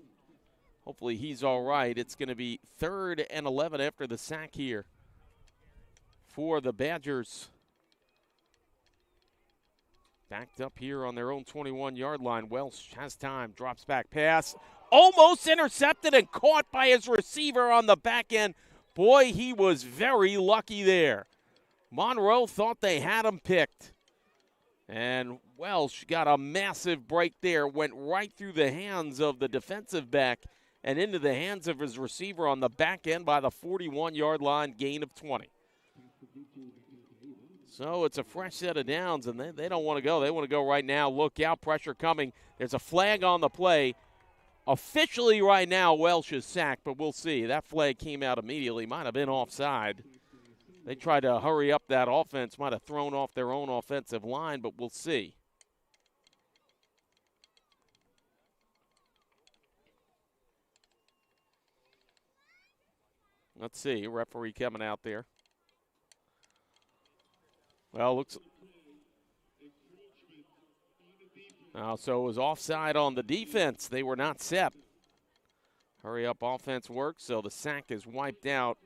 hopefully he's all right. It's going to be 3rd and 11 after the sack here for the Badgers. Backed up here on their own 21-yard line. Welsh has time, drops back, pass. Almost intercepted and caught by his receiver on the back end. Boy, he was very lucky there. Monroe thought they had him picked. And Welsh got a massive break there, went right through the hands of the defensive back and into the hands of his receiver on the back end by the 41-yard line, gain of 20. So it's a fresh set of downs, and they don't want to go. They want to go right now. Look out, pressure coming. There's a flag on the play. Officially right now, Welsh is sacked, but we'll see. That flag came out immediately. Might have been offside. They tried to hurry up that offense. Might have thrown off their own offensive line, but we'll see. Let's see. Referee coming out there. Well, looks. So it was offside on the defense. They were not set. Hurry up offense works, so the sack is wiped out.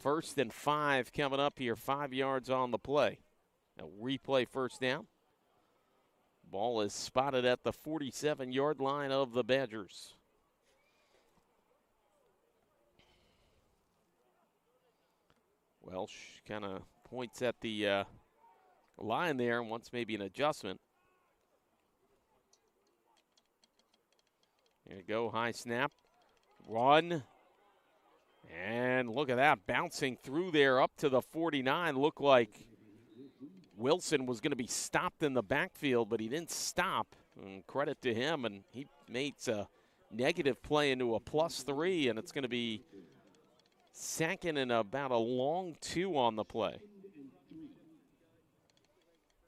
1st and 5 coming up here, 5 yards on the play. A replay first down. Ball is spotted at the 47-yard line of the Badgers. Welsh kind of points at the line there and wants maybe an adjustment. There you go, high snap, run, and look at that, bouncing through there up to the 49. Looked like Wilson was going to be stopped in the backfield, but he didn't stop. And credit to him, and he makes a negative play into a +3, and it's going to be second and about a long 2 on the play.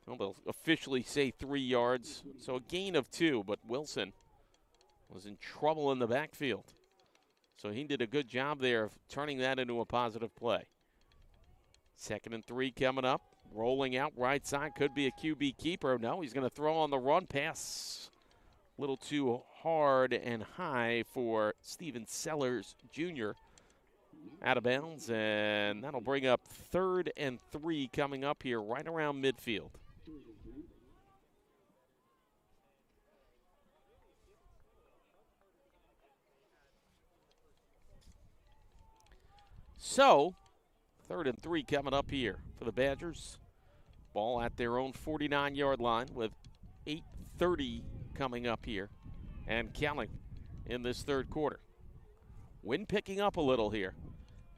Well, they'll officially say 3 yards, so a gain of 2, but Wilson was in trouble in the backfield. So he did a good job there of turning that into a positive play. 2nd and 3 coming up. Rolling out right side. Could be a QB keeper. No, he's going to throw on the run. Pass a little too hard and high for Steven Sellers Jr. Out of bounds. And that'll bring up 3rd and 3 coming up here right around midfield. So, 3rd and 3 coming up here for the Badgers. Ball at their own 49-yard line with 8:30 coming up here and counting in this 3rd quarter. Wind picking up a little here.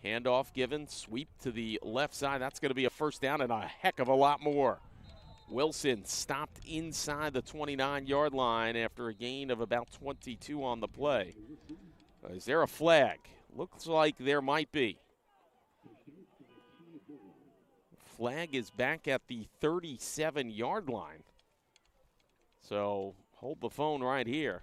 Handoff given, sweep to the left side. That's going to be a first down and a heck of a lot more. Wilson stopped inside the 29-yard line after a gain of about 22 on the play. Is there a flag? Looks like there might be. Flag is back at the 37-yard line. So hold the phone right here.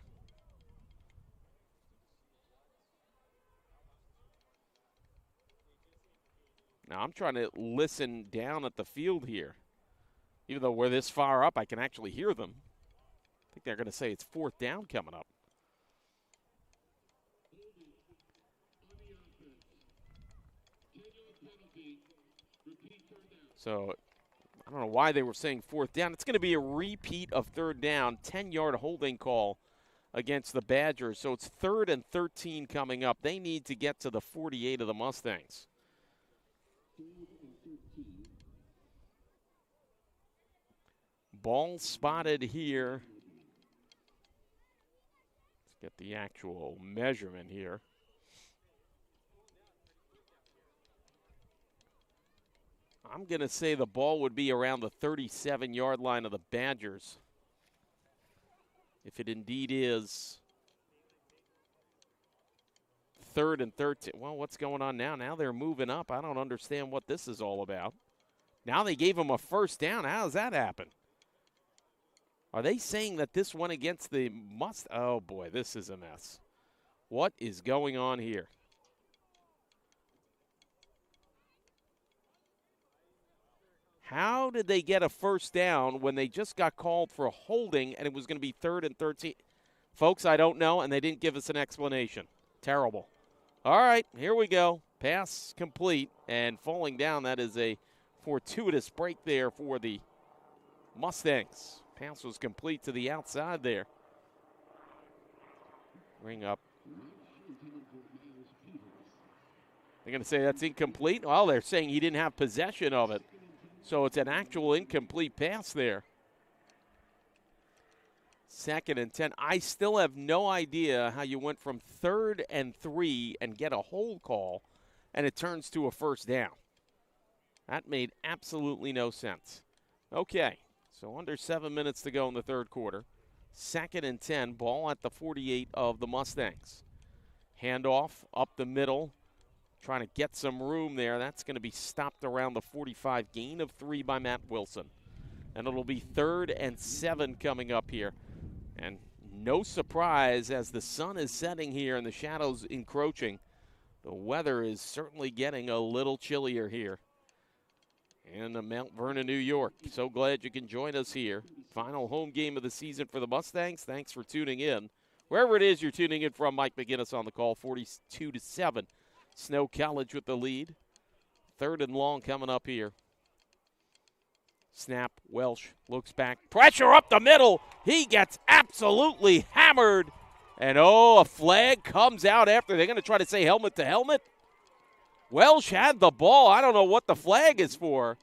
Now I'm trying to listen down at the field here. Even though we're this far up, I can actually hear them. I think they're going to say it's 4th down coming up. So I don't know why they were saying 4th down. It's going to be a repeat of 3rd down, 10-yard holding call against the Badgers. So it's 3rd and 13 coming up. They need to get to the 48 of the Mustangs. Ball spotted here. Let's get the actual measurement here. I'm going to say the ball would be around the 37-yard line of the Badgers. If it indeed is 3rd and 13. Well, what's going on now? Now they're moving up. I don't understand what this is all about. Now they gave them a first down. How does that happen? Are they saying that this went against the Oh, boy, this is a mess. What is going on here? How did they get a first down when they just got called for a holding and it was going to be 3rd and 13? Folks, I don't know, and they didn't give us an explanation. Terrible. All right, here we go. Pass complete, and falling down, that is a fortuitous break there for the Mustangs. Pass was complete to the outside there. Bring up. They're going to say that's incomplete. Well, they're saying he didn't have possession of it. So it's an actual incomplete pass there. 2nd and 10. I still have no idea how you went from 3rd and 3 and get a hold call, and it turns to a first down. That made absolutely no sense. Okay, so under 7 minutes to go in the third quarter. 2nd and 10, ball at the 48 of the Mustangs. Handoff up the middle, trying to get some room there. That's going to be stopped around the 45, gain of 3 by Matt Wilson. And it'll be 3rd and 7 coming up here. And no surprise, as the sun is setting here and the shadows encroaching, the weather is certainly getting a little chillier here in Mount Vernon, New York. So glad you can join us here. Final home game of the season for the Mustangs. Thanks for tuning in. Wherever it is you're tuning in from, Mike McGinnis on the call, 42-7. Snow College with the lead. 3rd and long coming up here. Snap, Welsh looks back. Pressure up the middle. He gets absolutely hammered. And a flag comes out after. They're going to try to say helmet to helmet. Welsh had the ball. I don't know what the flag is for.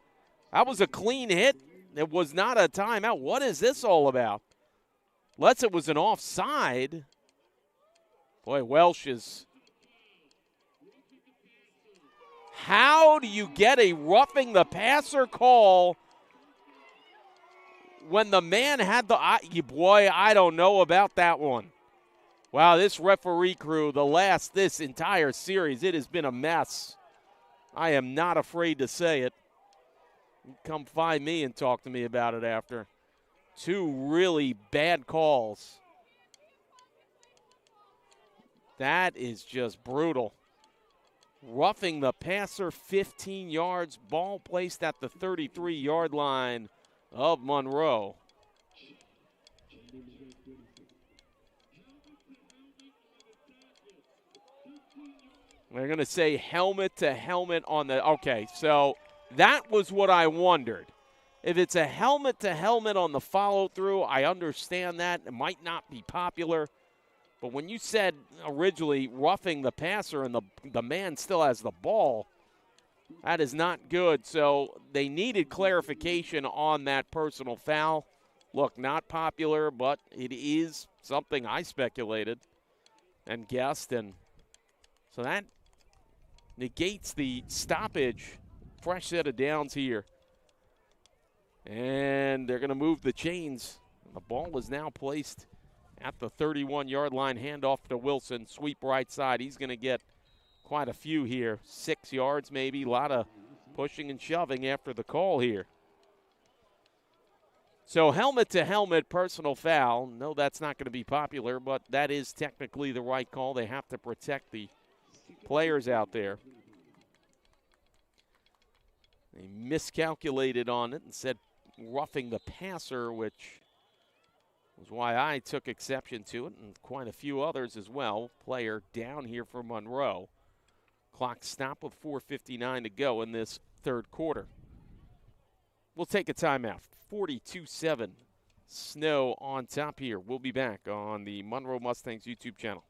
That was a clean hit. It was not a timeout. What is this all about? Unless it was an offside. Boy, Welsh is... How do you get a roughing the passer call when the man had the... Boy, I don't know about that one. Wow, this referee crew, this entire series, it has been a mess. I am not afraid to say it. Come find me and talk to me about it after. 2 really bad calls. That is just brutal. Roughing the passer, 15 yards, ball placed at the 33-yard line of Monroe. They're going to say helmet to helmet on the... Okay, so that was what I wondered. If it's a helmet to helmet on the follow-through, I understand that. It might not be popular. But when you said originally roughing the passer and the man still has the ball, that is not good. So they needed clarification on that personal foul. Look, not popular, but it is something I speculated and guessed. And so that negates the stoppage. Fresh set of downs here. And they're going to move the chains. The ball is now placed at the 31-yard line. Handoff to Wilson. Sweep right side. He's going to get quite a few here. 6 yards maybe. A lot of pushing and shoving after the call here. So helmet to helmet personal foul. No, that's not going to be popular, but that is technically the right call. They have to protect the players out there. They miscalculated on it and said roughing the passer, which was why I took exception to it, and quite a few others as well. Player down here for Monroe. Clock stop with 4:59 to go in this third quarter. We'll take a timeout. 42-7. Snow on top here. We'll be back on the Monroe Mustangs YouTube channel.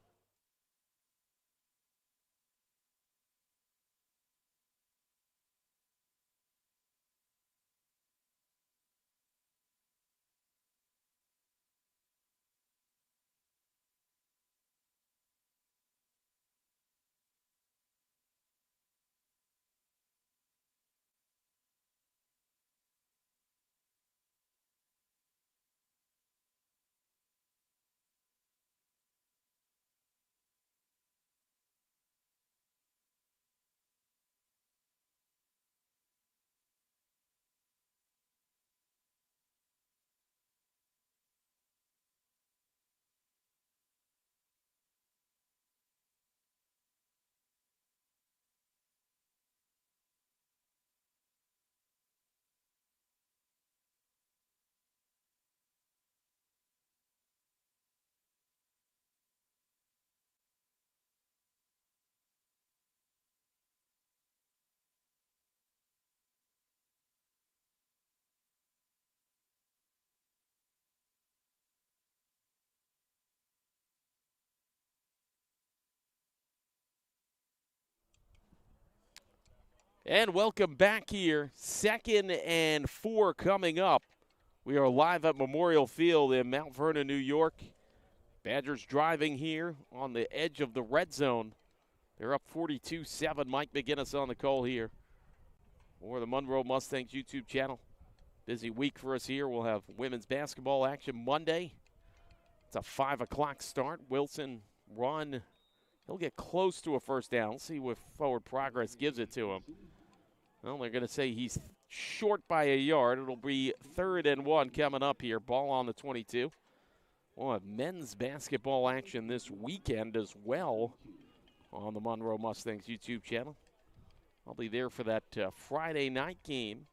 And welcome back here. 2nd and 4 coming up. We are live at Memorial Field in Mount Vernon, New York. Badgers driving here on the edge of the red zone. They're up 42-7. Mike McGinnis on the call here for the Monroe Mustangs YouTube channel. Busy week for us here. We'll have women's basketball action Monday. It's a 5 o'clock start. Wilson run. He'll get close to a first down. We'll see what forward progress gives it to him. Well, they're going to say he's short by a yard. It'll be 3rd and 1 coming up here. Ball on the 22. We'll have men's basketball action this weekend as well on the Monroe Mustangs YouTube channel. I'll be there for that Friday night game.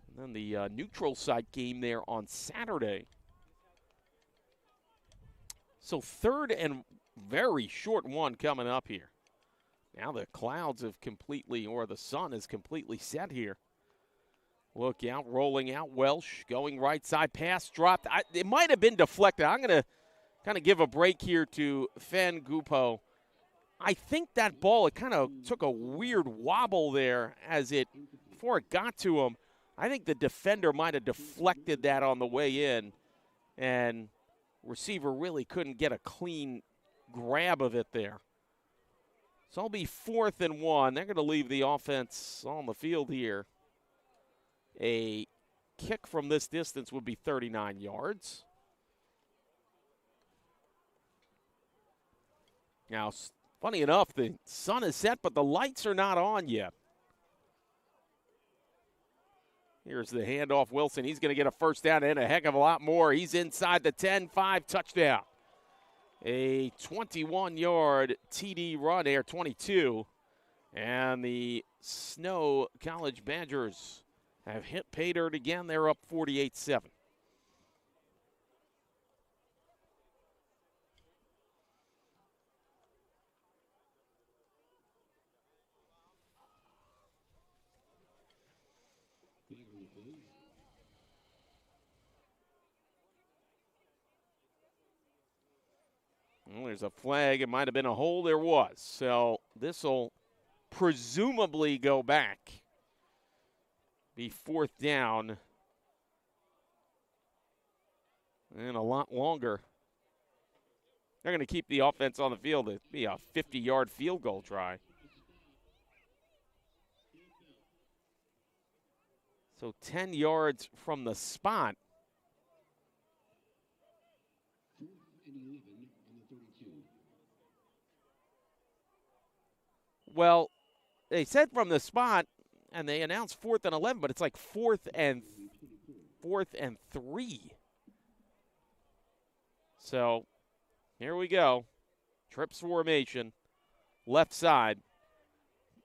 And then the neutral site game there on Saturday. So 3rd and very short 1 coming up here. Now the clouds have completely, or the sun is completely set here. Look out, rolling out. Welsh going right side, pass dropped. It might have been deflected. I'm going to kind of give a break here to Fen Gupo. I think that ball, it kind of took a weird wobble there before it got to him. I think the defender might have deflected that on the way in, and receiver really couldn't get a clean grab of it there. So it'll be 4th and 1. They're going to leave the offense on the field here. A kick from this distance would be 39 yards. Now, funny enough, the sun is set, but the lights are not on yet. Here's the handoff. Wilson, he's going to get a first down and a heck of a lot more. He's inside the 10-5 touchdown. A 21-yard TD run there, 22. And the Snow College Badgers have hit pay dirt again. They're up 48-7. Well, there's a flag. It might have been a hole. There was. So this will presumably go back. Be 4th down. And a lot longer. They're going to keep the offense on the field. It'll be a 50-yard field goal try. So 10 yards from the spot. Well, they said from the spot, and they announced 4th and 11, but it's like 4th and 3. So here we go. Trips formation, left side.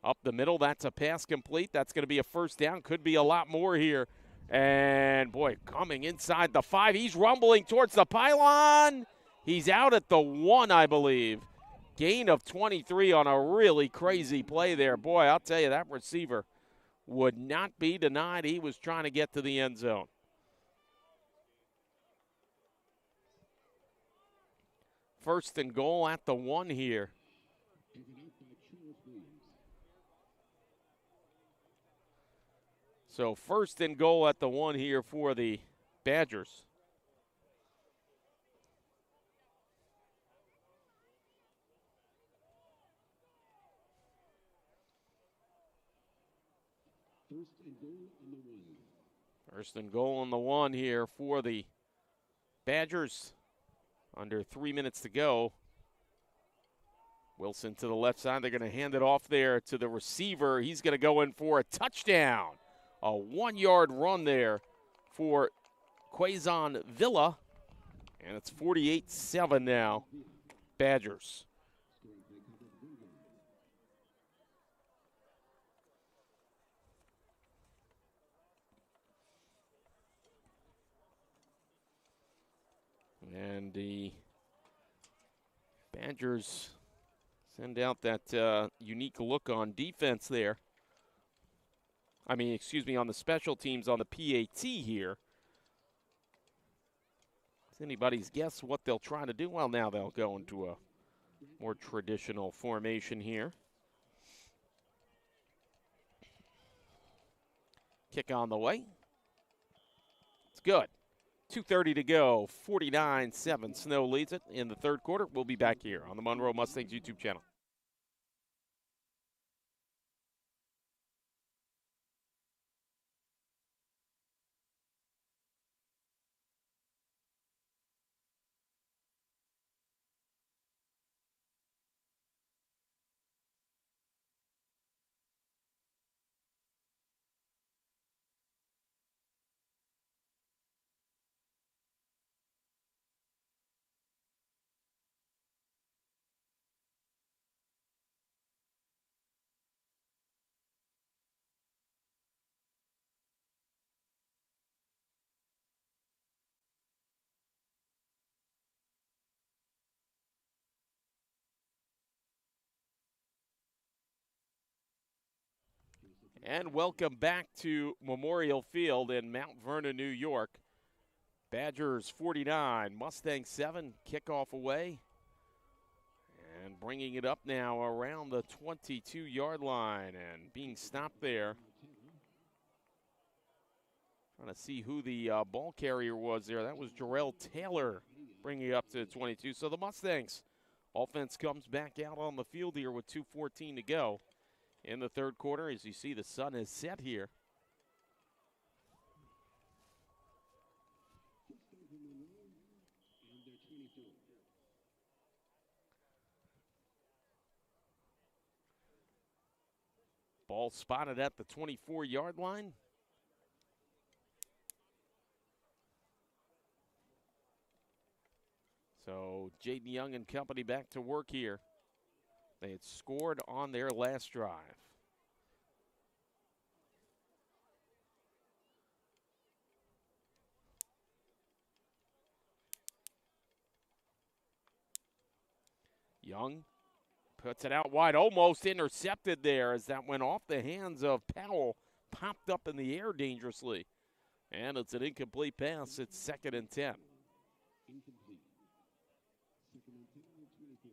Up the middle, that's a pass complete. That's going to be a first down. Could be a lot more here. And, boy, coming inside the 5. He's rumbling towards the pylon. He's out at the 1, I believe. Gain of 23 on a really crazy play there. Boy, I'll tell you, that receiver would not be denied. He was trying to get to the end zone. First and goal at the 1 here. So first and goal at the 1 here for the Badgers. First and goal on the 1 here for the Badgers. Under 3 minutes to go. Wilson to the left side. They're going to hand it off there to the receiver. He's going to go in for a touchdown. A 1-yard run there for Quezon Villa. And it's 48-7 now. Badgers. And the Badgers send out that unique look on defense there. On the special teams on the PAT here. It's anybody's guess what they'll try to do. Well, now they'll go into a more traditional formation here. Kick on the way. It's good. 2:30 to go, 49-7. Snow leads it in the third quarter. We'll be back here on the Monroe Mustangs YouTube channel. And welcome back to Memorial Field in Mount Vernon, New York. Badgers 49, Mustangs 7, kickoff away. And bringing it up now around the 22-yard line and being stopped there. Trying to see who the ball carrier was there. That was Jarrell Taylor bringing it up to 22. So the Mustangs offense comes back out on the field here with 2:14 to go in the third quarter. As you see, the sun is set here. Ball spotted at the 24-yard line. So Jaden Young and company back to work here. They had scored on their last drive. Young puts it out wide, almost intercepted there as that went off the hands of Powell, popped up in the air dangerously. And it's an incomplete pass. It's 2nd and 10. Incomplete. 2nd and 10 and 24.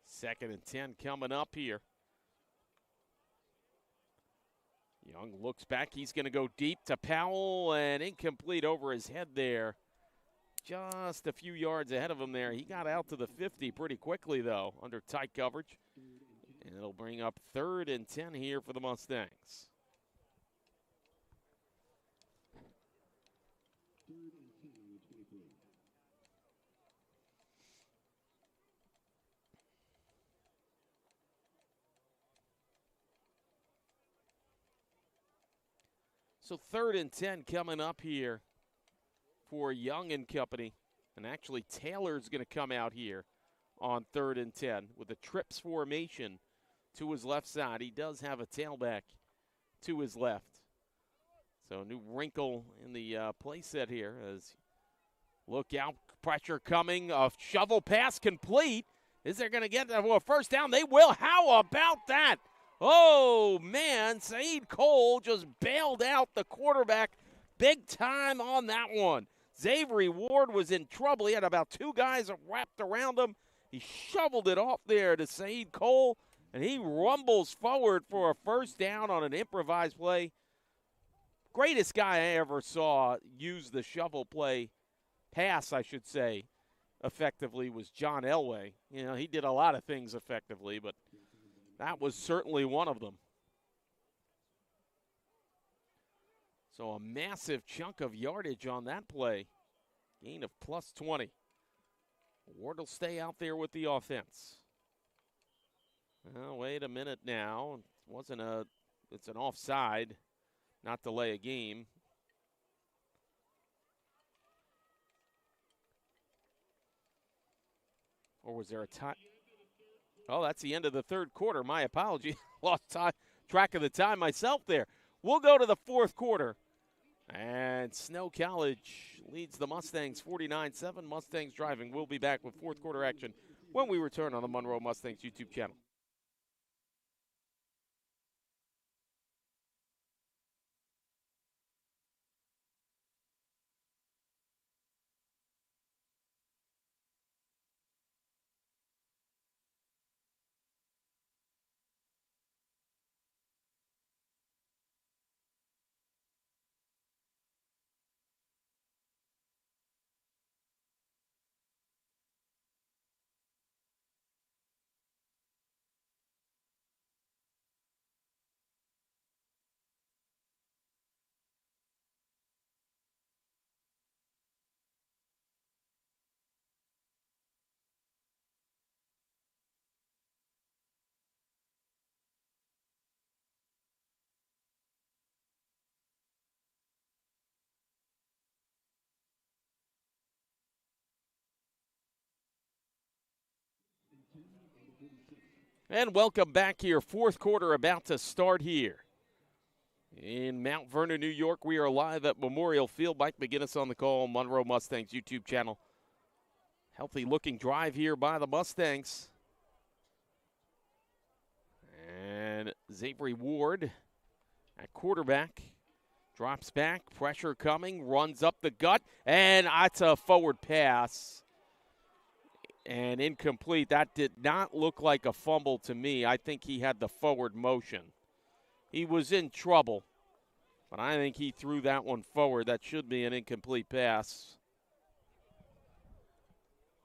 Second and 10 coming up here. Young looks back. He's going to go deep to Powell and incomplete over his head there. Just a few yards ahead of him there. He got out to the 50 pretty quickly, though, under tight coverage. And it'll bring up 3rd and 10 here for the Mustangs. 3rd and 10 on the 24. So 3rd and 10 coming up here for Young and company. And actually, Taylor's going to come out here on 3rd and 10 with a trips formation to his left side. He does have a tailback to his left. So a new wrinkle in the play set here as look out, pressure coming, a shovel pass complete. Is there going to get a first down? They will. How about that? Oh, man, Saeed Cole just bailed out the quarterback big time on that one. Xavier Ward was in trouble. He had about 2 guys wrapped around him. He shoveled it off there to Saeed Cole, and he rumbles forward for a first down on an improvised play. Greatest guy I ever saw use the shovel play, pass, I should say, effectively was John Elway. You know, he did a lot of things effectively, but that was certainly one of them. So a massive chunk of yardage on that play. Gain of plus 20. Ward will stay out there with the offense. Well, wait a minute now. It's an offside, not delay a game. Or was there a tie? Oh, that's the end of the third quarter. My apology. Lost track of the time myself there. We'll go to the fourth quarter. And Snow College leads the Mustangs 49-7. Mustangs driving. We'll be back with fourth quarter action when we return on the Monroe Mustangs YouTube channel. And welcome back here. Fourth quarter about to start here. In Mount Vernon, New York, we are live at Memorial Field. Mike McGinnis on the call, Monroe Mustangs YouTube channel. Healthy-looking drive here by the Mustangs. And Xavier Ward at quarterback. Drops back, pressure coming, runs up the gut, and that's a forward pass. And incomplete. That did not look like a fumble to me. I think he had the forward motion. He was in trouble, but I think he threw that one forward. That should be an incomplete pass.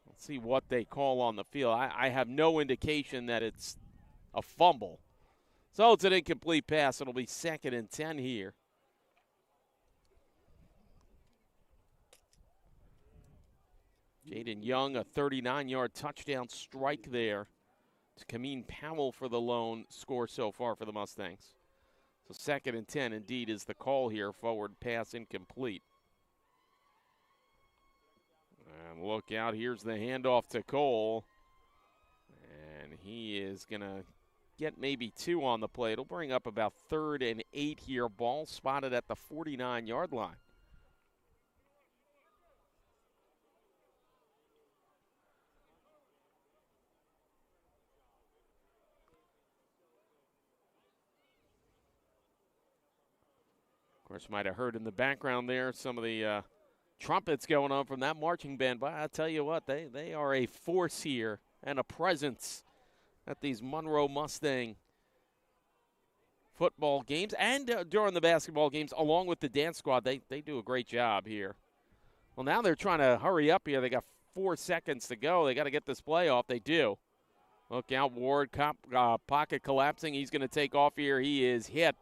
Let's see what they call on the field. I have no indication that it's a fumble. So it's an incomplete pass. It'll be 2nd and 10 here. Jaden Young, a 39-yard touchdown strike there. It's Kameen Powell for the lone score so far for the Mustangs. So 2nd and 10 indeed is the call here. Forward pass incomplete. And look out, here's the handoff to Cole. And he is going to get maybe 2 on the play. It'll bring up about 3rd and 8 here. Ball spotted at the 49-yard line. Of course, might have heard in the background there some of the trumpets going on from that marching band. But I'll tell you what, they are a force here and a presence at these Monroe Mustang football games and during the basketball games, along with the dance squad. They do a great job here. Well, now they're trying to hurry up here. They got 4 seconds to go. They got to get this play off. They do. Look out, Ward, pocket collapsing. He's going to take off here. He is hit.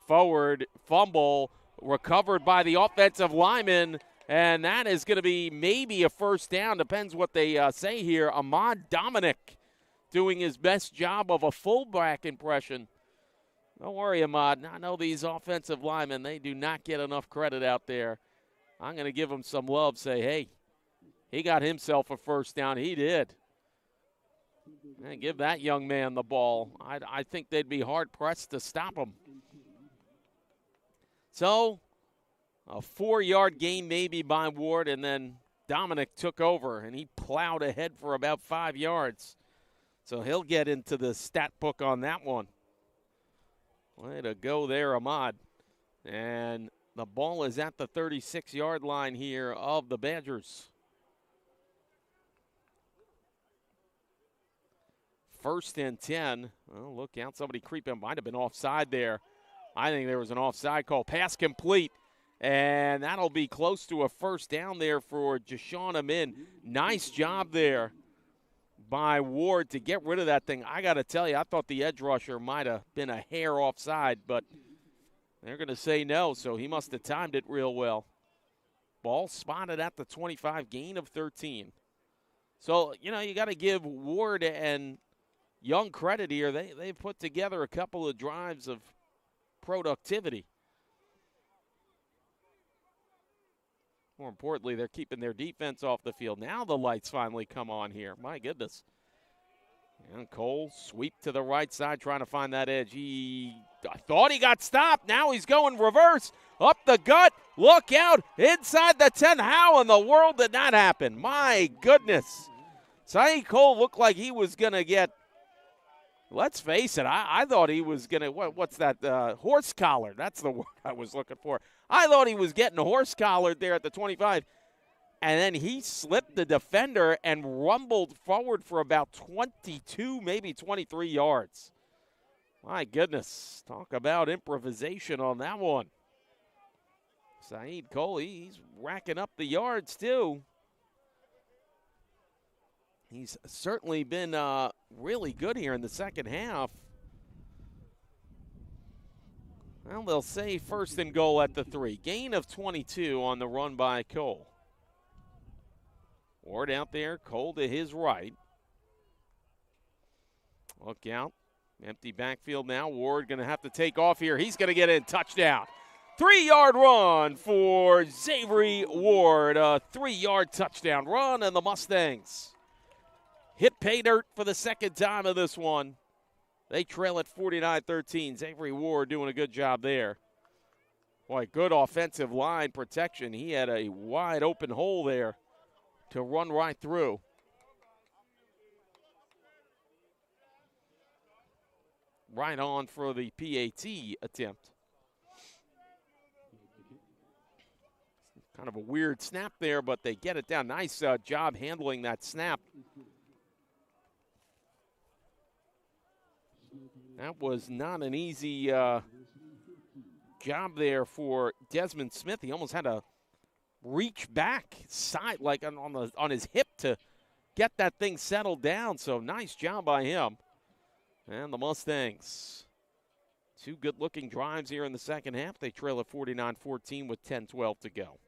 Forward, fumble, recovered by the offensive lineman, and that is going to be maybe a first down. Depends what they say here. Ahmad Dominic doing his best job of a fullback impression. Don't worry, Ahmad. I know these offensive linemen, they do not get enough credit out there. I'm going to give him some love, say, hey, he got himself a first down. He did. And give that young man the ball. I think they'd be hard-pressed to stop him. So, a 4-yard gain maybe by Ward, and then Dominic took over, and he plowed ahead for about 5 yards. So he'll get into the stat book on that one. Way to go there, Ahmad. And the ball is at the 36-yard line here of the Badgers. 1st and 10. Well, look out, somebody creeping. Might have been offside there. I think there was an offside call. Pass complete, and that'll be close to a first down there for Jashawn Amin. Nice job there by Ward to get rid of that thing. I got to tell you, I thought the edge rusher might have been a hair offside, but they're going to say no, so he must have timed it real well. Ball spotted at the 25, gain of 13. So, you know, you got to give Ward and Young credit here. They put together a couple of drives of productivity. More importantly, they're keeping their defense off the field. Now the lights finally come on here. My goodness. And Cole sweep to the right side trying to find that edge. I thought he got stopped. Now he's going reverse. Up the gut. Look out. Inside the 10. How in the world did that happen? My goodness. Saeed Cole looked like he was going to get, let's face it, I thought he was going to, what's that, horse collar. That's the word I was looking for. I thought he was getting horse collared there at the 25. And then he slipped the defender and rumbled forward for about 22, maybe 23 yards. My goodness. Talk about improvisation on that one. Saeed Cole, he's racking up the yards too. He's certainly been really good here in the second half. Well, they'll say 1st and goal at the 3. Gain of 22 on the run by Cole. Ward out there, Cole to his right. Look out. Empty backfield now. Ward going to have to take off here. He's going to get in. Touchdown. 3-yard run for Xavier Ward. A 3-yard touchdown run, and the Mustangs hit pay dirt for the second time of this one. They trail at 49-13. Avery Ward doing a good job there. Boy, good offensive line protection. He had a wide open hole there to run right through. Right on for the PAT attempt. Kind of a weird snap there, but they get it down. Nice job handling that snap. That was not an easy job there for Desmond Smith. He almost had to reach back side, like on his hip, to get that thing settled down. So nice job by him. And the Mustangs, two good-looking drives here in the second half. They trail at 49-14 with 10-12 to go.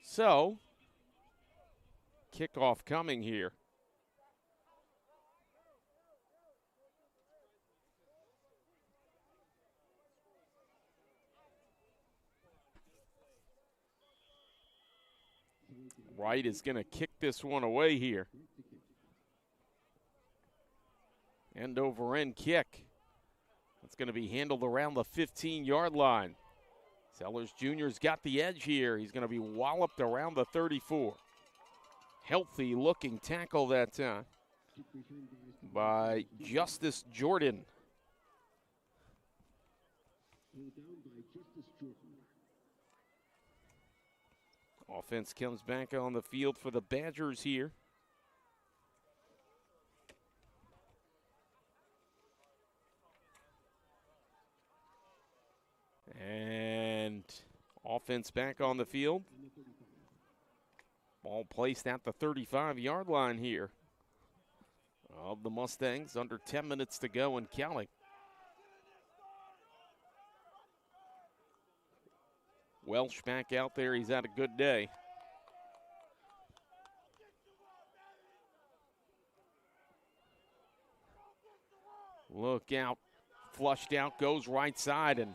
So, kickoff coming here. Wright is going to kick this one away here. End over end kick. That's going to be handled around the 15-yard line. Sellers Jr.'s got the edge here. He's going to be walloped around the 34. Healthy looking tackle that time by Justice Jordan. Offense comes back on the field for the Badgers here. And offense back on the field. Ball placed at the 35-yard line here of the Mustangs. Under 10 minutes to go and counting. Welsh back out there. He's had a good day. Look out. Flushed out, goes right side, and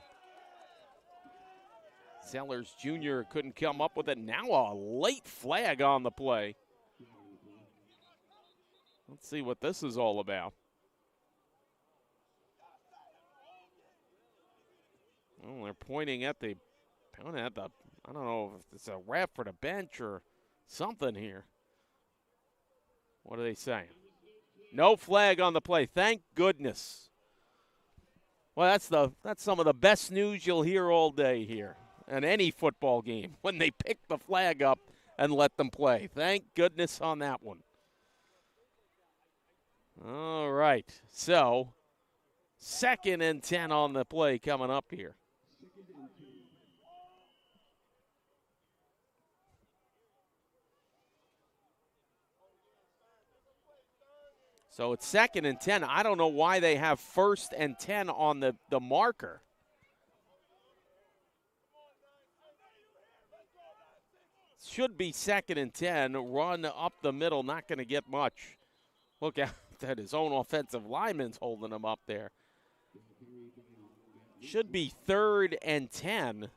Sellers Jr. couldn't come up with it. Now a late flag on the play. Let's see what this is all about. Well, they're pointing at the, I don't know if it's a ref for the bench or something here. What are they saying? No flag on the play. Thank goodness. Well, that's some of the best news you'll hear all day here in any football game, when they pick the flag up and let them play. Thank goodness on that one. All right, so 2nd and 10 on the play coming up here. So it's 2nd and 10. I don't know why they have 1st and 10 on the marker. Should be 2nd and 10. Run up the middle, not going to get much. Look out that his own offensive lineman's holding him up there. Should be 3rd and 10.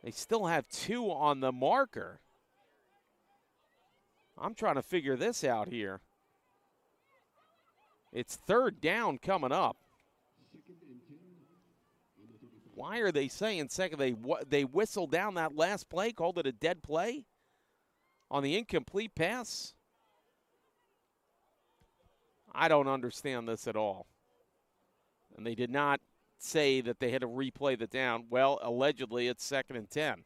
They still have 2 on the marker. I'm trying to figure this out here. It's 3rd down coming up. Why are they saying second? They whistled down that last play, called it a dead play on the incomplete pass? I don't understand this at all. And they did not say that they had to replay the down. Well, allegedly it's 2nd and 10.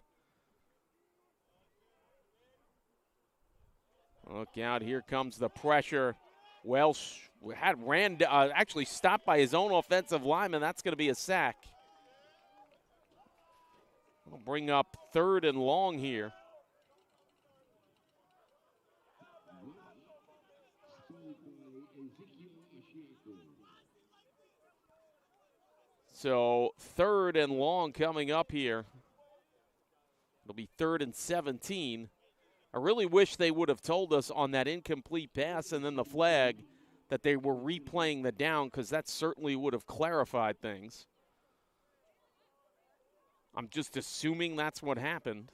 Look out, here comes the pressure. Welsh actually stopped by his own offensive lineman. That's going to be a sack. We'll bring up 3rd and long here. So 3rd and long coming up here. It'll be 3rd and 17. I really wish they would have told us on that incomplete pass and then the flag that they were replaying the down, because that certainly would have clarified things. I'm just assuming that's what happened.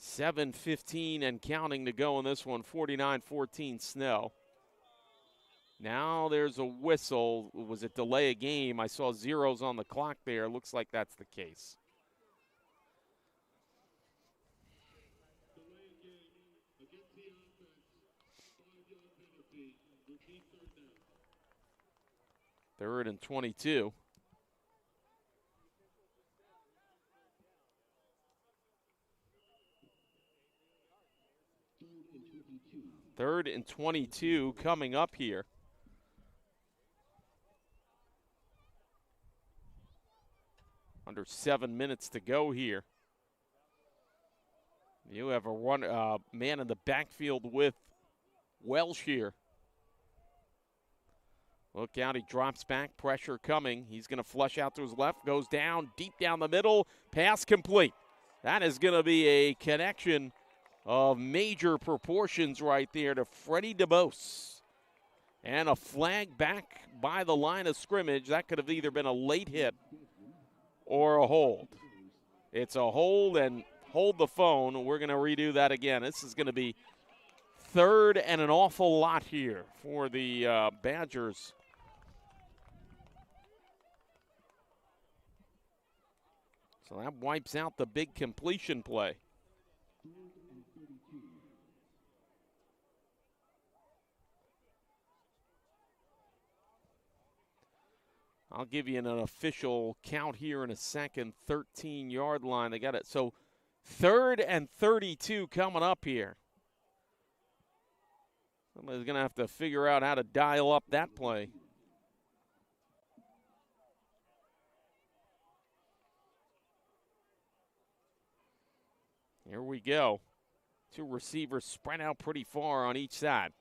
7:15 and counting to go in this one, 49-14 Snow. Now there's a whistle. Was it delay a game? I saw zeros on the clock there. Looks like that's the case. Third and 22. Third and 22 coming up here. Under 7 minutes to go here. You have a man in the backfield with Welsh here. Look out, he drops back, pressure coming. He's going to flush out to his left, goes down, deep down the middle, pass complete. That is going to be a connection of major proportions right there to Freddie DeBose. And a flag back by the line of scrimmage. That could have either been a late hit or a hold. It's a hold, and hold the phone. We're going to redo that again. This is going to be 3rd and an awful lot here for the Badgers. So that wipes out the big completion play. I'll give you an official count here in a second. 13-yard line. They got it. So 3rd and 32 coming up here. Somebody's going to have to figure out how to dial up that play. Here we go. 2 receivers spread out pretty far on each side.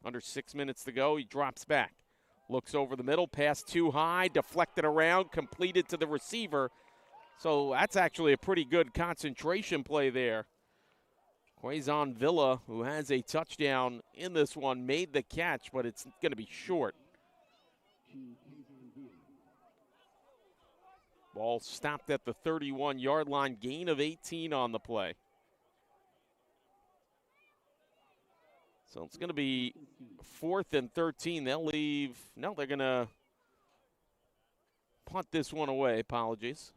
Under 6 minutes to go, he drops back. Looks over the middle, pass too high, deflected around, completed to the receiver. So that's actually a pretty good concentration play there. Quazon Villa, who has a touchdown in this one, made the catch, but it's going to be short. Ball stopped at the 31-yard line, gain of 18 on the play. So it's going to be 4th and 13. They'll leave. No, they're going to punt this one away. Apologies.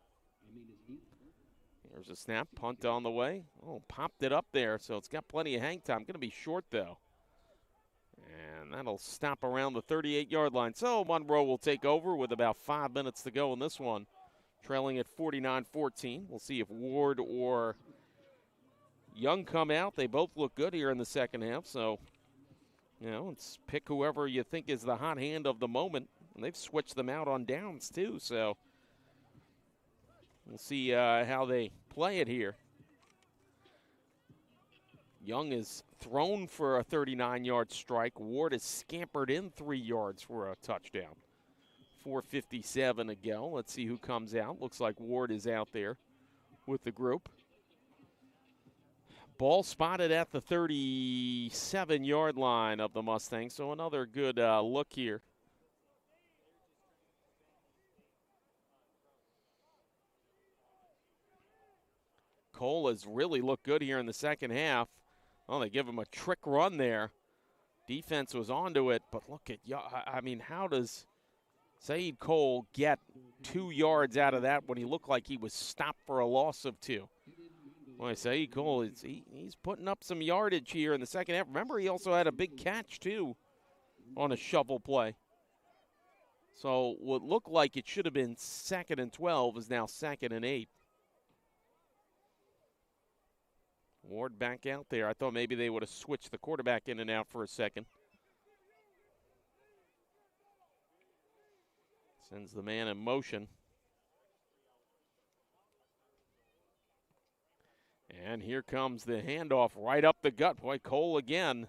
Here's a snap. Punt on the way. Oh, popped it up there, so it's got plenty of hang time. Going to be short, though. And that'll stop around the 38-yard line. So Monroe will take over with about 5 minutes to go in this one, trailing at 49-14. We'll see if Ward or Young come out. They both look good here in the second half, so, it's pick whoever you think is the hot hand of the moment. And they've switched them out on downs, too, so we'll see how they play it here. Young is thrown for a 39-yard strike. Ward has scampered in 3 yards for a touchdown. 4:57 to go. Let's see who comes out. Looks like Ward is out there with the group. Ball spotted at the 37-yard line of the Mustangs, so another good look here. Cole has really looked good here in the second half. Oh, they give him a trick run there. Defense was onto it, but look at, how does Saeed Cole get 2 yards out of that when he looked like he was stopped for a loss of 2? Well, Saeed Cole, he's putting up some yardage here in the second half. Remember, he also had a big catch, too, on a shovel play. So what looked like it should have been 2nd and 12 is now 2nd and 8. Ward back out there. I thought maybe they would have switched the quarterback in and out for a second. Sends the man in motion. And here comes the handoff right up the gut. Boy, Cole again.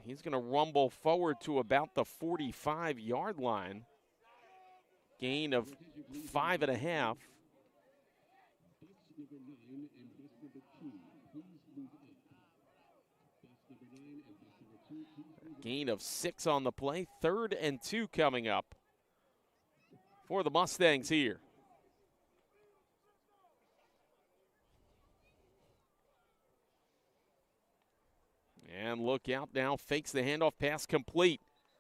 He's going to rumble forward to about the 45-yard line. Gain of 5.5. Gain of 6 on the play. 3rd and 2 coming up for the Mustangs here. And look out now, fakes the handoff, pass complete.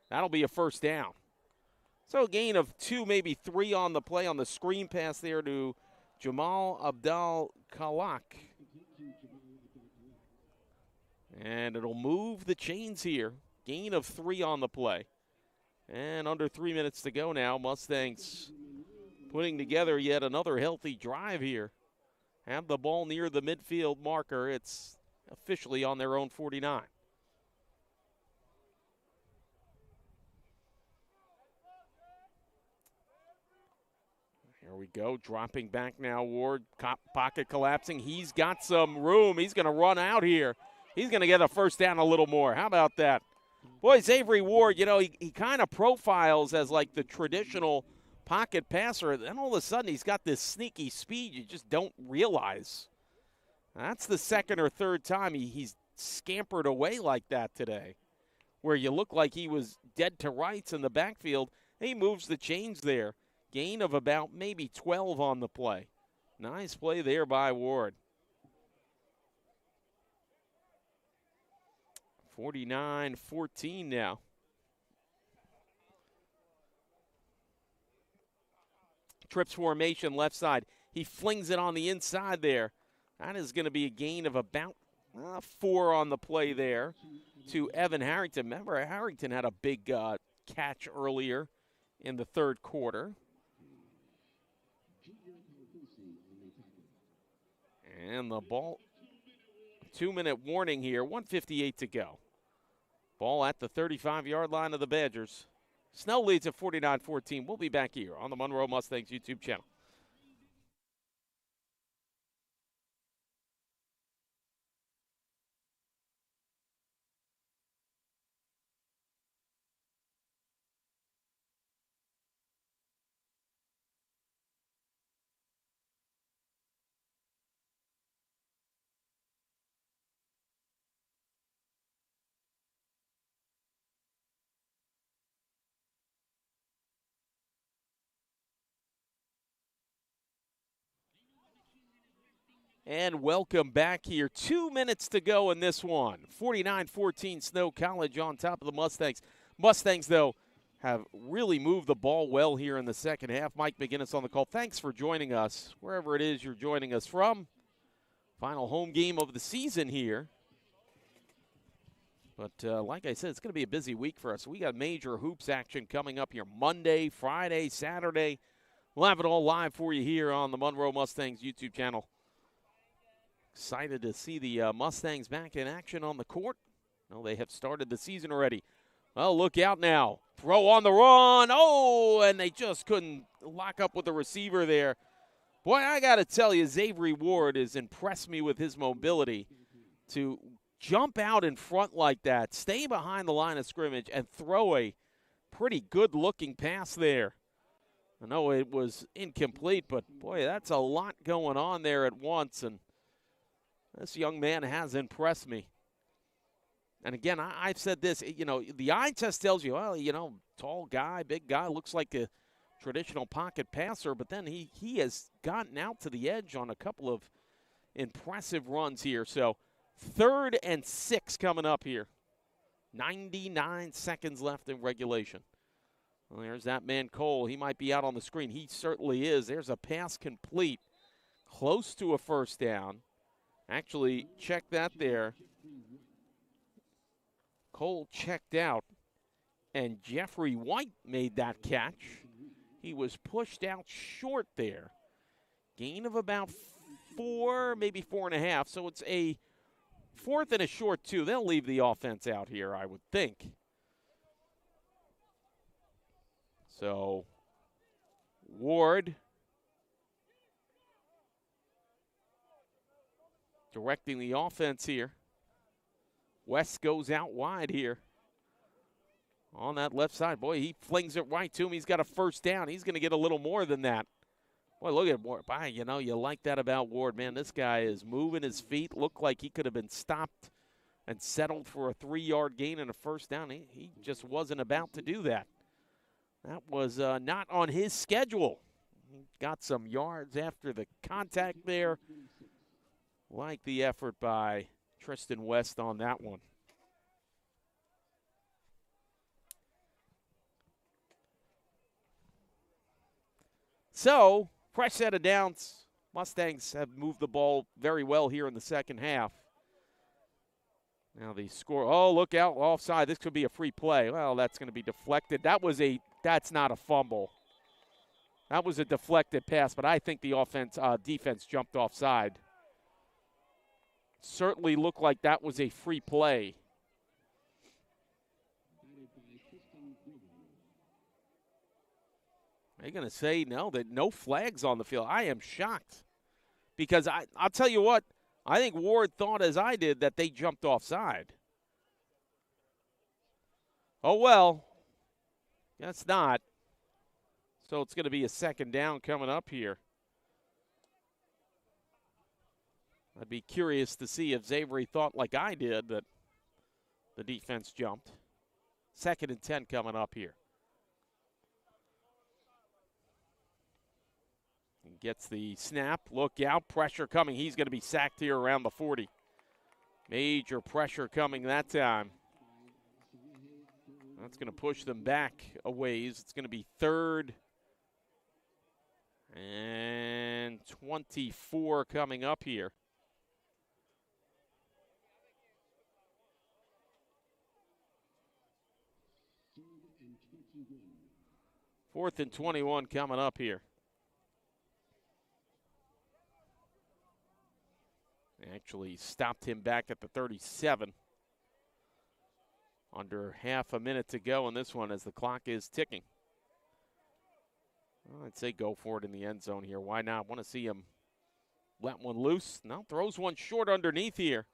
That'll be a first down. So a gain of 2, maybe 3 on the play on the screen pass there to Jamal Abdal-Khalak. And it'll move the chains here. Gain of 3 on the play. And under 3 minutes to go now. Mustangs putting together yet another healthy drive here. Have the ball near the midfield marker. It's officially on their own 49. Here we go, dropping back now, Ward, pocket collapsing. He's got some room. He's going to run out here. He's going to get a first down a little more. How about that? Boy, Avery Ward, you know, he kind of profiles as like the traditional pocket passer. Then all of a sudden he's got this sneaky speed you just don't realize. That's the 2nd or 3rd time he's scampered away like that today, where you look like he was dead to rights in the backfield. He moves the chains there. Gain of about maybe 12 on the play. Nice play there by Ward. 49-14 now. Trips formation left side. He flings it on the inside there. That is going to be a gain of about 4 on the play there to Evan Harrington. Remember, Harrington had a big catch earlier in the 3rd quarter. And the ball, 2-minute warning here, 1:58 to go. Ball at the 35-yard line of the Badgers. Snell leads at 49-14. We'll be back here on the Monroe Mustangs YouTube channel. And welcome back here. 2 minutes to go in this one. 49-14 Snow College on top of the Mustangs. Mustangs, though, have really moved the ball well here in the second half. Mike McGinnis on the call. Thanks for joining us, wherever it is you're joining us from. Final home game of the season here. But like I said, it's going to be a busy week for us. We got major hoops action coming up here Monday, Friday, Saturday. We'll have it all live for you here on the Monroe Mustangs YouTube channel. Excited to see the Mustangs back in action on the court. No, they have started the season already. Well, look out now. Throw on the run. Oh, and they just couldn't lock up with the receiver there. Boy, I got to tell you, Avery Ward has impressed me with his mobility to jump out in front like that, stay behind the line of scrimmage, and throw a pretty good-looking pass there. I know it was incomplete, but, boy, that's a lot going on there at once, and this young man has impressed me. And again, I've said this, you know, the eye test tells you, well, you know, tall guy, big guy, looks like a traditional pocket passer, but then he has gotten out to the edge on a couple of impressive runs here. So 3rd and 6 coming up here. 99 seconds left in regulation. Well, there's that man Cole. He might be out on the screen. He certainly is. There's a pass complete, close to a first down. Actually, check that there. Cole checked out, and Jeffrey White made that catch. He was pushed out short there. Gain of about 4, maybe 4.5. So it's a 4th and a short 2. They'll leave the offense out here, I would think. So Ward directing the offense here. West goes out wide here on that left side. Boy, he flings it right to him. He's got a first down. He's going to get a little more than that. Boy, look at Ward. You know, you like that about Ward. Man, this guy is moving his feet. Looked like he could have been stopped and settled for a 3-yard gain and a first down. He just wasn't about to do that. That was not on his schedule. He got some yards after the contact there. Like the effort by Tristan West on that one. So, fresh set of downs. Mustangs have moved the ball very well here in the second half. Now the score, oh, look out, offside. This could be a free play. Well, that's going to be deflected. That's not a fumble. That was a deflected pass, but I think the defense jumped offside. Certainly looked like that was a free play. Are you going to say no, that no flags on the field? I am shocked because I'll tell you what, I think Ward thought as I did that they jumped offside. Oh, well, guess not. So it's going to be a second down coming up here. I'd be curious to see if Xavier thought like I did that the defense jumped. 2nd and 10 coming up here. He gets the snap. Look out. Pressure coming. He's going to be sacked here around the 40. Major pressure coming that time. That's going to push them back a ways. It's going to be 3rd and 24 coming up here. 4th and 21 coming up here. Actually stopped him back at the 37. Under half a minute to go in this one as the clock is ticking. Well, I'd say go for it in the end zone here. Why not? Want to see him let one loose. No, throws one short underneath here.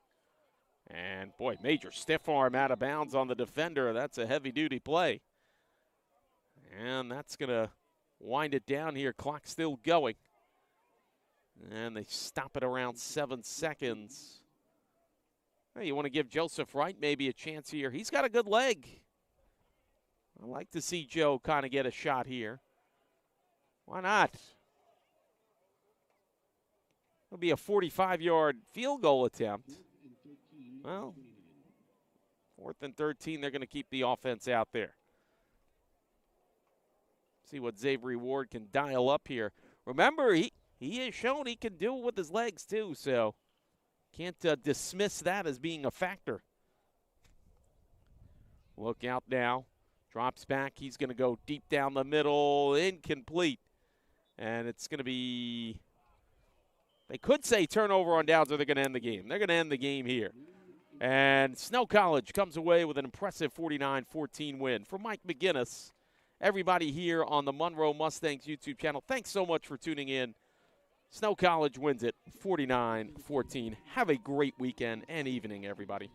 And, boy, major stiff arm out of bounds on the defender. That's a heavy-duty play. And that's going to wind it down here. Clock still going. And they stop it around 7 seconds. Hey, you want to give Joseph Wright maybe a chance here. He's got a good leg. I like to see Joe kind of get a shot here. Why not? It'll be a 45-yard field goal attempt. Well, 4th and 13, they're going to keep the offense out there. See what Xavier Ward can dial up here. Remember, he has shown he can do it with his legs too, so can't dismiss that as being a factor. Look out now. Drops back. He's going to go deep down the middle. Incomplete. And it's going to be, they could say turnover on downs or they're going to end the game. They're going to end the game here. And Snow College comes away with an impressive 49-14 win. For Mike McGinnis, everybody here on the Monroe Mustangs YouTube channel, thanks so much for tuning in. Snow College wins it 49-14. Have a great weekend and evening, everybody.